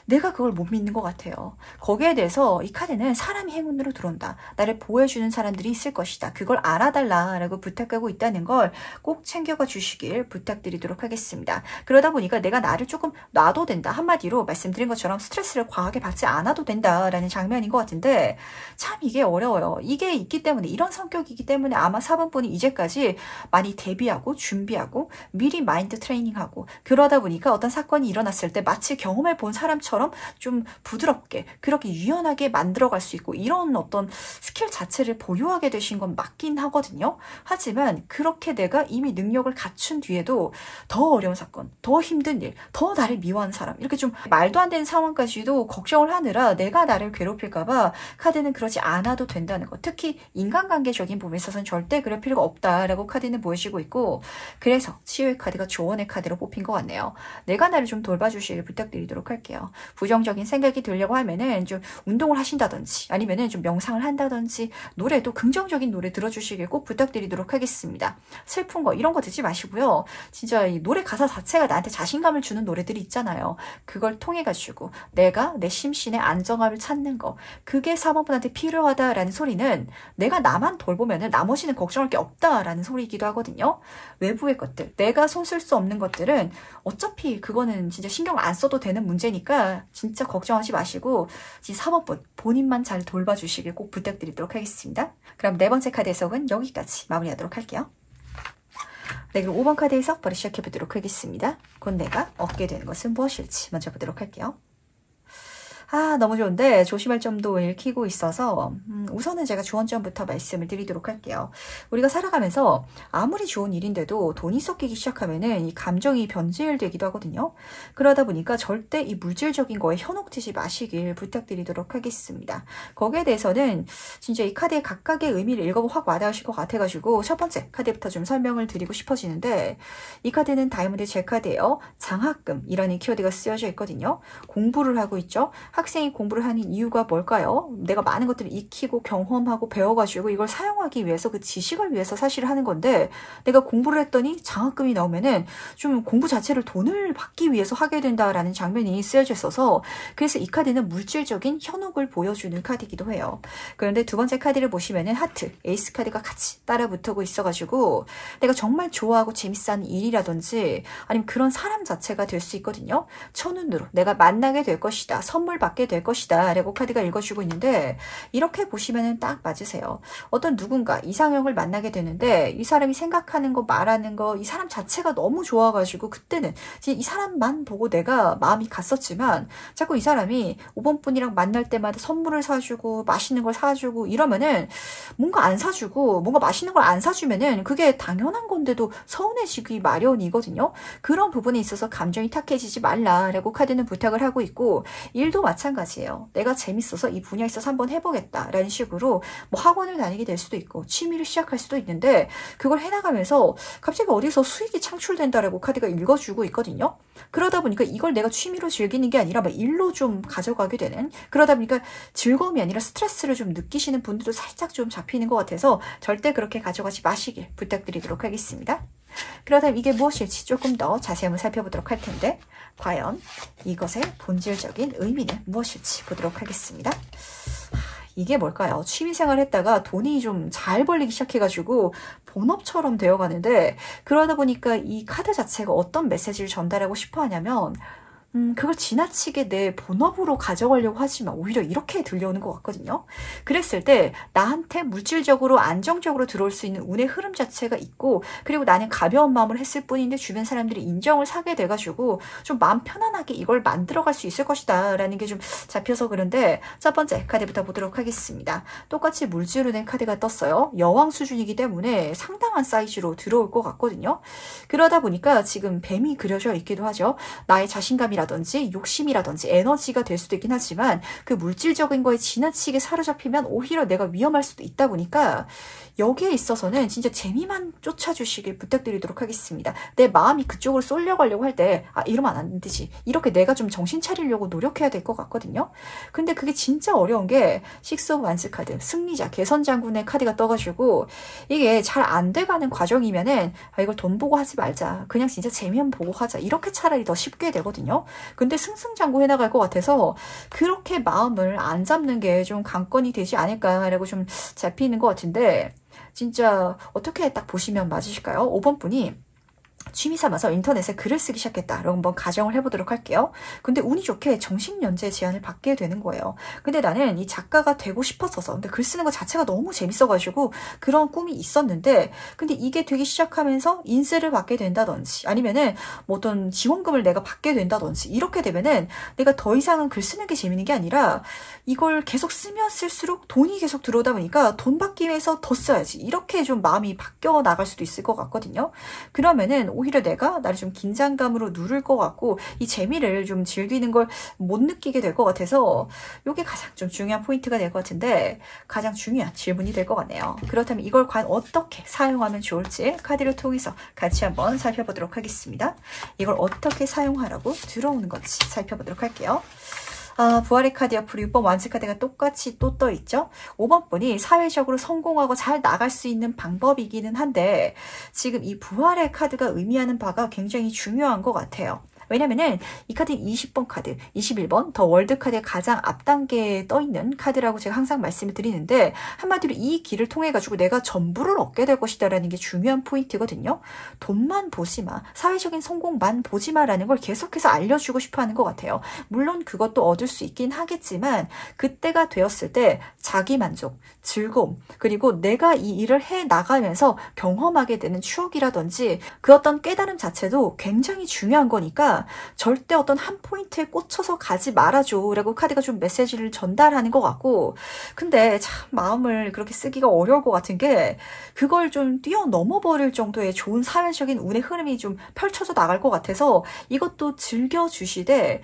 내가 그걸 못 믿는 것 같아요. 거기에 대해서 이 카드는 사람이 행운으로 들어온다. 나를 보여주는 사람들이 있을 것이다. 그걸 알아달라라고 부탁하고 있다는 걸 꼭 챙겨가 주시길 부탁드리도록 하겠습니다. 그러다 보니까 내가 나를 조금 놔도 된다. 한마디로 말씀드린 것처럼 스트레스를 과하게 받지 않아도 된다라는 장면인 것 같은데 참 이게 어려워요. 이게 있기 때문에 이런 성격이기 때문에 아마 4번분이 이제까지 많이 대비하고 준비하고 미리 마인드 트레이닝하고 그러다 보니까 어떤 사건이 일어났을 때 마치 경험해 본 사람처럼 좀 부드럽게 그렇게 유연하게 만들어갈 수 있고 이런 어떤 스킬 자체를 보유하게 되신 건 맞긴 하거든요. 하지만 그렇게 내가 이미 능력을 갖춘 뒤에도 더 어려운 사건, 더 힘든 일, 더 나를 미워하는 사람 이렇게 좀 말도 안 되는 상황까지도 걱정을 하느라 내가 나를 괴롭힐까 봐 카드는 그러지 않아도 된다는 것. 특히 인간관계적인 부분에 있어서는 절대 그럴 필요가 없다라고 카드는 보여지고 있고 그래서 치유의 카드가 조언의 카드로 뽑힌 것 같네요. 내가 나를 좀 돌봐주시길 부탁드리도록 할게요. 부정적인 생각이 들려고 하면은 좀 운동을 하신다든지 아니면은 좀 명상을 한다든지 노래도 긍정적인 노래 들어주시길 꼭 부탁드리도록 하겠습니다. 슬픈 거 이런 거 듣지 마시고요. 진짜 이 노래 가사 자체가 나한테 자신감을 주는 노래들이 있잖아요. 그걸 통해 가지고 내가 내 심신의 안정감을 찾는 거, 그게 사모분한테 필요하다라는 소리는 내가 나만 돌보면은 나머지는 걱정할 게 없다라는 소리이기도 하거든요. 외부의 것들, 내가 손 쓸 수 없는 것들은 어차피 그거는 진짜 신경 안 써도 되는 문제니까 진짜 걱정하지 마시고 사모분 본인만 잘 돌봐주시길 꼭 부탁드리도록 하겠습니다. 그럼 네 번째 카드 해석은 여기까지 마무리하도록 할게요. 네, 그럼 5번 카드 해석 바로 시작해보도록 하겠습니다. 곧 내가 얻게 되는 것은 무엇일지 먼저 보도록 할게요. 너무 좋은데 조심할 점도 읽히고 있어서 우선은 제가 주원점부터 말씀을 드리도록 할게요. 우리가 살아가면서 아무리 좋은 일인데도 돈이 섞이기 시작하면은 이 감정이 변질되기도 하거든요. 그러다 보니까 절대 이 물질적인 거에 현혹되지 마시길 부탁드리도록 하겠습니다. 거기에 대해서는 진짜 이 카드의 각각의 의미를 읽어보면 확 와닿으실 것 같아가지고 첫 번째 카드부터 좀 설명을 드리고 싶어지는데, 이 카드는 다이아몬드 제 카드예요. 장학금이라는 키워드가 쓰여져 있거든요. 공부를 하고 있죠. 학생이 공부를 하는 이유가 뭘까요? 내가 많은 것들을 익히고 경험하고 배워가지고 이걸 사용하기 위해서, 그 지식을 위해서 사실 하는 건데, 내가 공부를 했더니 장학금이 나오면은 좀 공부 자체를 돈을 받기 위해서 하게 된다라는 장면이 쓰여져 있어서, 그래서 이 카드는 물질적인 현혹을 보여주는 카드이기도 해요. 그런데 두 번째 카드를 보시면은 하트, 에이스 카드가 같이 따라 붙고 있어가지고 내가 정말 좋아하고 재밌어 하는 일이라든지 아니면 그런 사람 자체가 될 수 있거든요. 첫눈으로 내가 만나게 될 것이다, 선물 받게 될 것이다 라고 카드가 읽어주고 있는데, 이렇게 보시면은 딱 맞으세요. 어떤 누군가 이상형을 만나게 되는데 이 사람이 생각하는 거, 말하는 거, 이 사람 자체가 너무 좋아가지고 그때는 이 사람만 보고 내가 마음이 갔었지만, 자꾸 이 사람이 5번 분이랑 만날 때마다 선물을 사주고 맛있는 걸 사주고 이러면은, 뭔가 안 사주고 뭔가 맛있는 걸 안 사주면은 그게 당연한 건데도 서운해지기 마련이거든요. 그런 부분에 있어서 감정이 탁해지지 말라라고 카드는 부탁을 하고 있고, 일도 마찬가지예요. 내가 재밌어서 이 분야에 있어서 한번 해보겠다라는 식으로 뭐 학원을 다니게 될 수도 있고 취미를 시작할 수도 있는데, 그걸 해나가면서 갑자기 어디서 수익이 창출된다라고 카드가 읽어주고 있거든요. 그러다 보니까 이걸 내가 취미로 즐기는 게 아니라 막 일로 좀 가져가게 되는, 그러다 보니까 즐거움이 아니라 스트레스를 좀 느끼시는 분들도 살짝 좀 잡히는 것 같아서 절대 그렇게 가져가지 마시길 부탁드리도록 하겠습니다. 그렇다면 이게 무엇일지 조금 더 자세히 한번 살펴보도록 할 텐데, 과연 이것의 본질적인 의미는 무엇일지 보도록 하겠습니다. 이게 뭘까요? 취미생활 했다가 돈이 좀 잘 벌리기 시작해가지고 본업처럼 되어가는데, 그러다 보니까 이 카드 자체가 어떤 메시지를 전달하고 싶어 하냐면, 그걸 지나치게 내 본업으로 가져가려고 하지만 오히려 이렇게 들려오는 것 같거든요. 그랬을 때 나한테 물질적으로 안정적으로 들어올 수 있는 운의 흐름 자체가 있고, 그리고 나는 가벼운 마음을 했을 뿐인데 주변 사람들이 인정을 사게 돼가지고 좀 마음 편안하게 이걸 만들어갈 수 있을 것이다 라는 게 좀 잡혀서 그런데, 첫 번째 카드부터 보도록 하겠습니다. 똑같이 물질로 된 카드가 떴어요. 여왕 수준이기 때문에 상당한 사이즈로 들어올 것 같거든요. 그러다 보니까 지금 뱀이 그려져 있기도 하죠. 나의 자신감이라 든지 욕심이라든지 에너지가 될 수도 있긴 하지만, 그 물질적인 거에 지나치게 사로잡히면 오히려 내가 위험할 수도 있다 보니까 여기에 있어서는 진짜 재미만 쫓아주시길 부탁드리도록 하겠습니다. 내 마음이 그쪽으로 쏠려가려고 할 때 이러면 안 되지, 이렇게 내가 좀 정신 차리려고 노력해야 될 것 같거든요. 근데 그게 진짜 어려운 게 식스 오브 완스 카드, 승리자, 개선장군의 카드가 떠가지고 이게 잘 안 돼가는 과정이면은 이걸 돈 보고 하지 말자, 그냥 진짜 재미만 보고 하자, 이렇게 차라리 더 쉽게 되거든요. 근데 승승장구 해나갈 것 같아서 그렇게 마음을 안 잡는 게 좀 관건이 되지 않을까라고 좀 잡히는 것 같은데, 진짜 어떻게 딱 보시면 맞으실까요? 5번 분이 취미 삼아서 인터넷에 글을 쓰기 시작했다 라고 한번 가정을 해보도록 할게요. 근데 운이 좋게 정식연재 제안을 받게 되는 거예요. 근데 나는 이 작가가 되고 싶었어서, 근데 글 쓰는 거 자체가 너무 재밌어가지고 그런 꿈이 있었는데, 근데 이게 되기 시작하면서 인세를 받게 된다든지 아니면은 뭐 어떤 지원금을 내가 받게 된다든지, 이렇게 되면은 내가 더 이상은 글 쓰는 게 재밌는 게 아니라 이걸 계속 쓰면 쓸수록 돈이 계속 들어오다 보니까 돈 받기 위해서 더 써야지, 이렇게 좀 마음이 바뀌어 나갈 수도 있을 것 같거든요. 그러면은 오히려 내가 나를 좀 긴장감으로 누를 것 같고 이 재미를 좀 즐기는 걸 못 느끼게 될 것 같아서 이게 가장 좀 중요한 포인트가 될 것 같은데 가장 중요한 질문이 될 것 같네요. 그렇다면 이걸 과연 어떻게 사용하면 좋을지 카드를 통해서 같이 한번 살펴보도록 하겠습니다. 이걸 어떻게 사용하라고 들어오는 건지 살펴보도록 할게요. 부활의 카드 옆으로 6번 완치 카드가 똑같이 또 떠있죠. 5번 분이 사회적으로 성공하고 잘 나갈 수 있는 방법이기는 한데 지금 이 부활의 카드가 의미하는 바가 굉장히 중요한 것 같아요. 왜냐면은 이 카드는 20번 카드, 21번 더 월드 카드의 가장 앞단계에 떠있는 카드라고 제가 항상 말씀을 드리는데 한마디로 이 길을 통해 가지고 내가 전부를 얻게 될 것이다 라는 게 중요한 포인트거든요. 돈만 보지 마, 사회적인 성공만 보지 마라는 걸 계속해서 알려주고 싶어 하는 것 같아요. 물론 그것도 얻을 수 있긴 하겠지만 그때가 되었을 때 자기만족, 즐거움, 그리고 내가 이 일을 해 나가면서 경험하게 되는 추억이라든지 그 어떤 깨달음 자체도 굉장히 중요한 거니까 절대 어떤 한 포인트에 꽂혀서 가지 말아줘 라고 카드가 좀 메시지를 전달하는 것 같고, 근데 참 마음을 그렇게 쓰기가 어려울 것 같은 게 그걸 좀 뛰어넘어 버릴 정도의 좋은 사회적인 운의 흐름이 좀 펼쳐져 나갈 것 같아서 이것도 즐겨주시되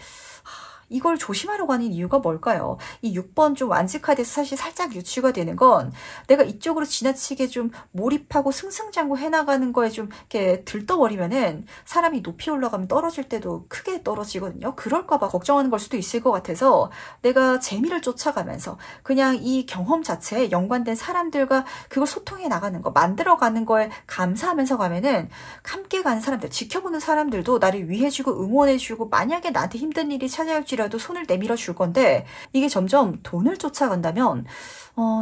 이걸 조심하려고 하는 이유가 뭘까요? 이 6번 좀 완지 카드에서 사실 살짝 유추가 되는 건 내가 이쪽으로 지나치게 좀 몰입하고 승승장구 해나가는 거에 좀 이렇게 들떠버리면은 사람이 높이 올라가면 떨어질 때도 크게 떨어지거든요. 그럴까봐 걱정하는 걸 수도 있을 것 같아서 내가 재미를 쫓아가면서 그냥 이 경험 자체에 연관된 사람들과 그걸 소통해 나가는 거, 만들어가는 거에 감사하면서 가면은 함께 가는 사람들, 지켜보는 사람들도 나를 위해주고 응원해주고 만약에 나한테 힘든 일이 찾아올지 라도 손을 내밀어 줄 건데 이게 점점 돈을 쫓아간다면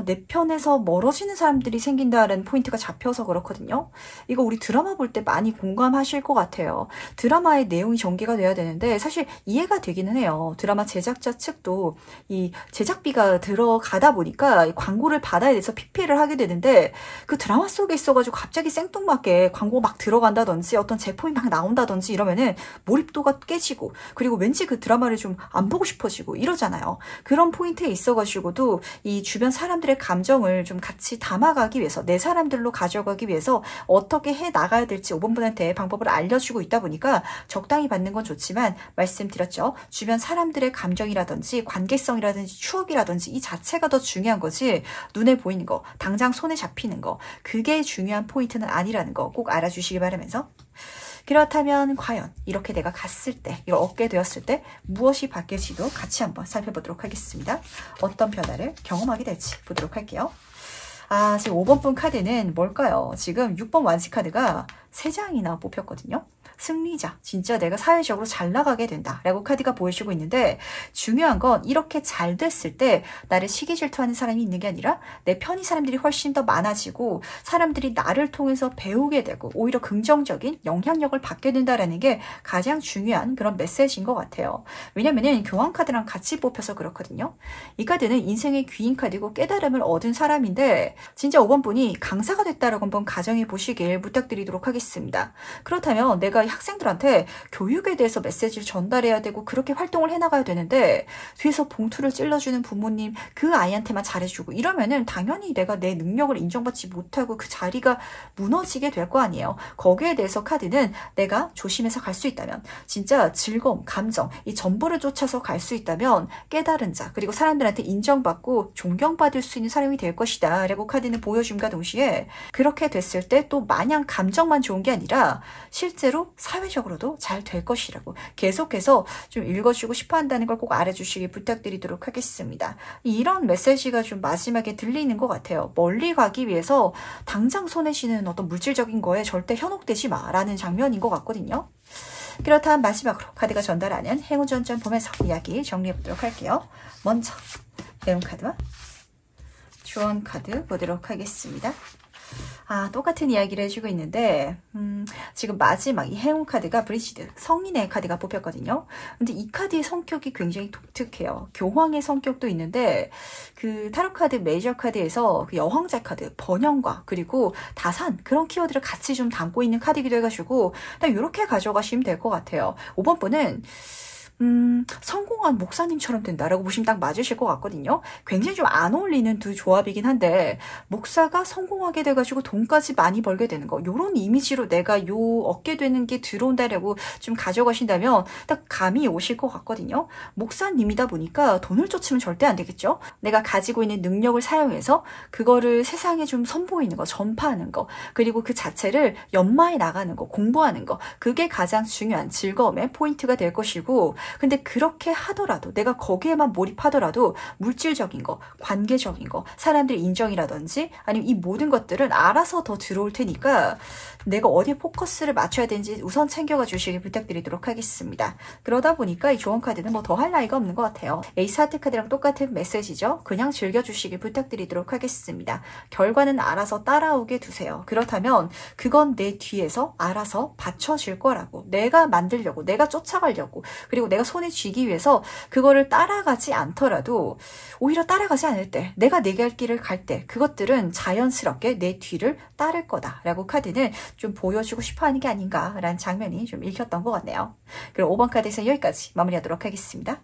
내 편에서 멀어지는 사람들이 생긴다는 포인트가 잡혀서 그렇거든요. 이거 우리 드라마 볼 때 많이 공감하실 것 같아요. 드라마의 내용이 전개가 돼야 되는데 사실 이해가 되기는 해요. 드라마 제작자 측도 이 제작비가 들어가다 보니까 광고를 받아야 돼서 PPL을 하게 되는데 그 드라마 속에 있어가지고 갑자기 생뚱맞게 광고 막 들어간다든지 어떤 제품이 막 나온다든지 이러면은 몰입도가 깨지고 그리고 왠지 그 드라마를 좀 안 보고 싶어지고 이러잖아요. 그런 포인트에 있어가지고도 이 주변 사람들의 감정을 좀 같이 담아가기 위해서 내 사람들로 가져가기 위해서 어떻게 해 나가야 될지 5번 분한테 방법을 알려주고 있다 보니까 적당히 받는 건 좋지만 말씀드렸죠. 주변 사람들의 감정이라든지 관계성이라든지 추억이라든지 이 자체가 더 중요한 거지 눈에 보이는 거, 당장 손에 잡히는 거 그게 중요한 포인트는 아니라는 거 꼭 알아주시기 바라면서 그렇다면 과연 이렇게 내가 갔을 때, 이걸 얻게 되었을 때 무엇이 바뀔지도 같이 한번 살펴보도록 하겠습니다. 어떤 변화를 경험하게 될지 보도록 할게요. 지금 5번 분 카드는 뭘까요? 지금 6번 완치 카드가 3장이나 뽑혔거든요. 승리자, 진짜 내가 사회적으로 잘 나가게 된다 라고 카드가 보여주고 있는데 중요한 건 이렇게 잘 됐을 때 나를 시기 질투하는 사람이 있는 게 아니라 내 편의 사람들이 훨씬 더 많아지고 사람들이 나를 통해서 배우게 되고 오히려 긍정적인 영향력을 받게 된다라는 게 가장 중요한 그런 메시지인 것 같아요. 왜냐면은 교환 카드랑 같이 뽑혀서 그렇거든요. 이 카드는 인생의 귀인 카드고 깨달음을 얻은 사람인데 진짜 5번 분이 강사가 됐다라고 한번 가정해 보시길 부탁드리도록 하겠습니다. 그렇다면 내가 학생들한테 교육에 대해서 메시지를 전달해야 되고 그렇게 활동을 해나가야 되는데 뒤에서 봉투를 찔러주는 부모님 그 아이한테만 잘해주고 이러면은 당연히 내가 내 능력을 인정받지 못하고 그 자리가 무너지게 될 거 아니에요. 거기에 대해서 카드는 내가 조심해서 갈 수 있다면 진짜 즐거움, 감정 이 전부를 쫓아서 갈 수 있다면 깨달은 자 그리고 사람들한테 인정받고 존경받을 수 있는 사람이 될 것이다 라고 카드는 보여줌과 동시에 그렇게 됐을 때 또 마냥 감정만 좋은 게 아니라 실제로 사회적으로도 잘 될 것이라고 계속해서 좀 읽어주고 싶어 한다는 걸 꼭 알아주시길 부탁드리도록 하겠습니다. 이런 메시지가 좀 마지막에 들리는 것 같아요. 멀리 가기 위해서 당장 손에 쥐는 어떤 물질적인 거에 절대 현혹되지 마라는 장면인 것 같거든요. 그렇다면 마지막으로 카드가 전달하는 행운전전 보면서 이야기 정리해보도록 할게요. 먼저 내용 카드와 조언 카드 보도록 하겠습니다. 똑같은 이야기를 해주고 있는데 지금 마지막 이 행운 카드가 브리지드 성인의 카드가 뽑혔거든요. 근데 이 카드의 성격이 굉장히 독특해요. 교황의 성격도 있는데 그 타로 카드 메이저 카드에서 그 여왕자 카드 번영과 그리고 다산 그런 키워드를 같이 좀 담고 있는 카드이기도 해가지고 이렇게 가져가시면 될 것 같아요. 5번 분은 성공한 목사님처럼 된다라고 보시면 딱 맞으실 것 같거든요. 굉장히 좀 안 어울리는 두 조합이긴 한데 목사가 성공하게 돼가지고 돈까지 많이 벌게 되는 거 요런 이미지로 내가 요 얻게 되는 게 들어온다라고 좀 가져가신다면 딱 감이 오실 것 같거든요. 목사님이다 보니까 돈을 쫓으면 절대 안 되겠죠. 내가 가지고 있는 능력을 사용해서 그거를 세상에 좀 선보이는 거, 전파하는 거, 그리고 그 자체를 연마해 나가는 거, 공부하는 거, 그게 가장 중요한 즐거움의 포인트가 될 것이고, 근데 그렇게 하더라도 내가 거기에만 몰입하더라도 물질적인 거, 관계적인 거, 사람들의 인정이라든지 아니면 이 모든 것들은 알아서 더 들어올 테니까 내가 어디에 포커스를 맞춰야 되는지 우선 챙겨가 주시길 부탁드리도록 하겠습니다. 그러다 보니까 이 조언 카드는 뭐 더 할 나위가 없는 것 같아요. 에이스 하트 카드랑 똑같은 메시지죠. 그냥 즐겨주시길 부탁드리도록 하겠습니다. 결과는 알아서 따라오게 두세요. 그렇다면 그건 내 뒤에서 알아서 받쳐질 거라고. 내가 만들려고, 내가 쫓아가려고, 그리고 내가 손에 쥐기 위해서 그거를 따라가지 않더라도 오히려 따라가지 않을 때, 내가 내 갈 길을 갈 때 그것들은 자연스럽게 내 뒤를 따를 거다라고 카드는 좀 보여주고 싶어하는 게 아닌가라는 장면이 좀 읽혔던 것 같네요. 그럼 5번 카드에서 여기까지 마무리하도록 하겠습니다.